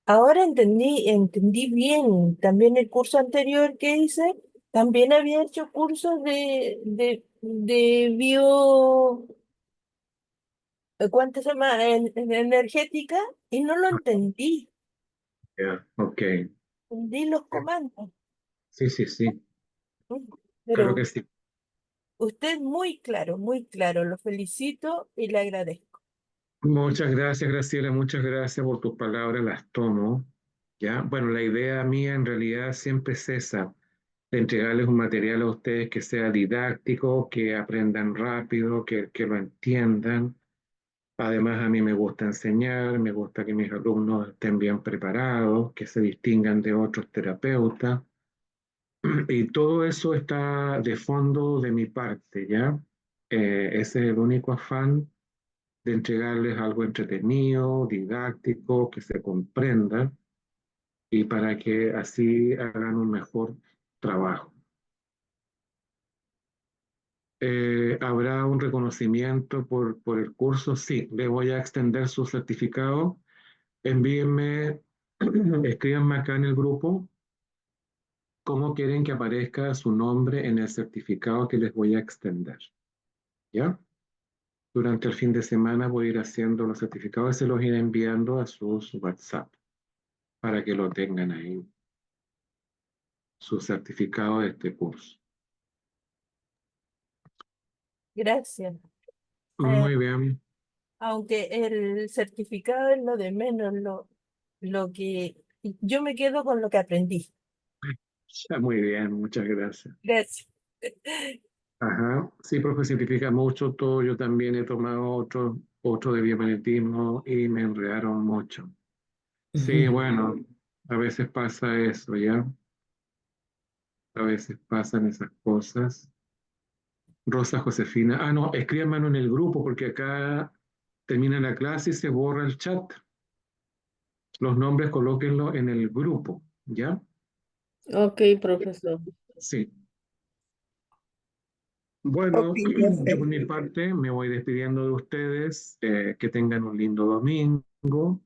ahora entendí bien. También el curso anterior que hice, también había hecho cursos de bio, ¿cuánto se llama? En energética y no lo entendí. Ya, ok. Entendí los comandos. Sí, sí, sí. Mm, Claro Pero que sí. Usted muy claro, lo felicito y le agradezco. Muchas gracias, Graciela, muchas gracias por tus palabras, las tomo. ¿Ya? Bueno, la idea mía en realidad siempre es esa, de entregarles un material a ustedes que sea didáctico, que aprendan rápido, que lo entiendan. Además, a mí me gusta enseñar, me gusta que mis alumnos estén bien preparados, que se distingan de otros terapeutas. Y todo eso está de fondo de mi parte, ¿ya? Ese es el único afán de entregarles algo entretenido, didáctico, que se comprenda y para que así hagan un mejor trabajo. ¿Habrá un reconocimiento por el curso? Sí, le voy a extender su certificado. Envíenme, escríbanme acá en el grupo cómo quieren que aparezca su nombre en el certificado que les voy a extender. ¿Ya? Durante el fin de semana voy a ir haciendo los certificados y se los iré enviando a sus WhatsApp para que lo tengan ahí, su certificado de este curso. Gracias. Eh, Muy bien. Aunque el certificado es lo de menos, lo que yo me quedo con lo que aprendí. Ya, muy bien, muchas gracias. Gracias. Ajá, sí, profe, simplifica mucho todo. Yo también he tomado otro de biomagnetismo y me enredaron mucho. Sí, bueno, a veces pasa eso, ¿ya? A veces pasan esas cosas. Rosa Josefina, no, escríbanmelo en el grupo porque acá termina la clase y se borra el chat. Los nombres colóquenlo en el grupo, ¿ya? Ok, profesor. Sí. Ok, Bueno, yo por profe. mi parte me voy despidiendo de ustedes. Que tengan un lindo domingo.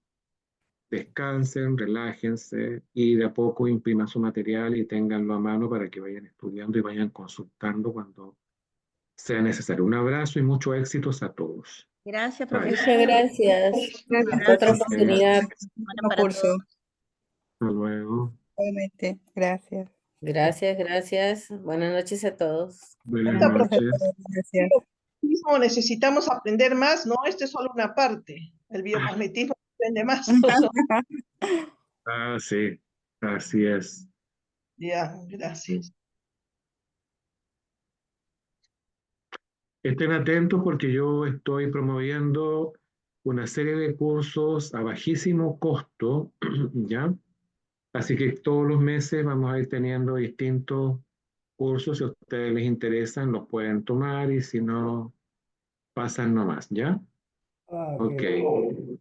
Descansen, relájense y de a poco impriman su material y ténganlo a mano para que vayan estudiando y vayan consultando cuando sea necesario. Un abrazo y muchos éxitos a todos. Gracias, Bye. Muchas profesor. gracias. Un Hasta otra abrazo. Ok, oportunidad. Bueno Buen para curso. todos. hasta luego. Obviamente. Gracias. Gracias, gracias. Buenas noches a todos. Buenas Esta Gracias a noches. todos. Gracias. Biomagnetismo necesitamos aprender más, ¿no? Esta es solo una parte. El biomagnetismo aprende más. Ah, sí, así es. Ya, gracias. Estén atentos porque yo estoy promoviendo una serie de cursos a bajísimo costo, ¿ya? Así que todos los meses vamos a ir teniendo distintos cursos. Si a ustedes les interesan, los pueden tomar y si no, pasan nomás, ¿ya? Ah, ok. Ok.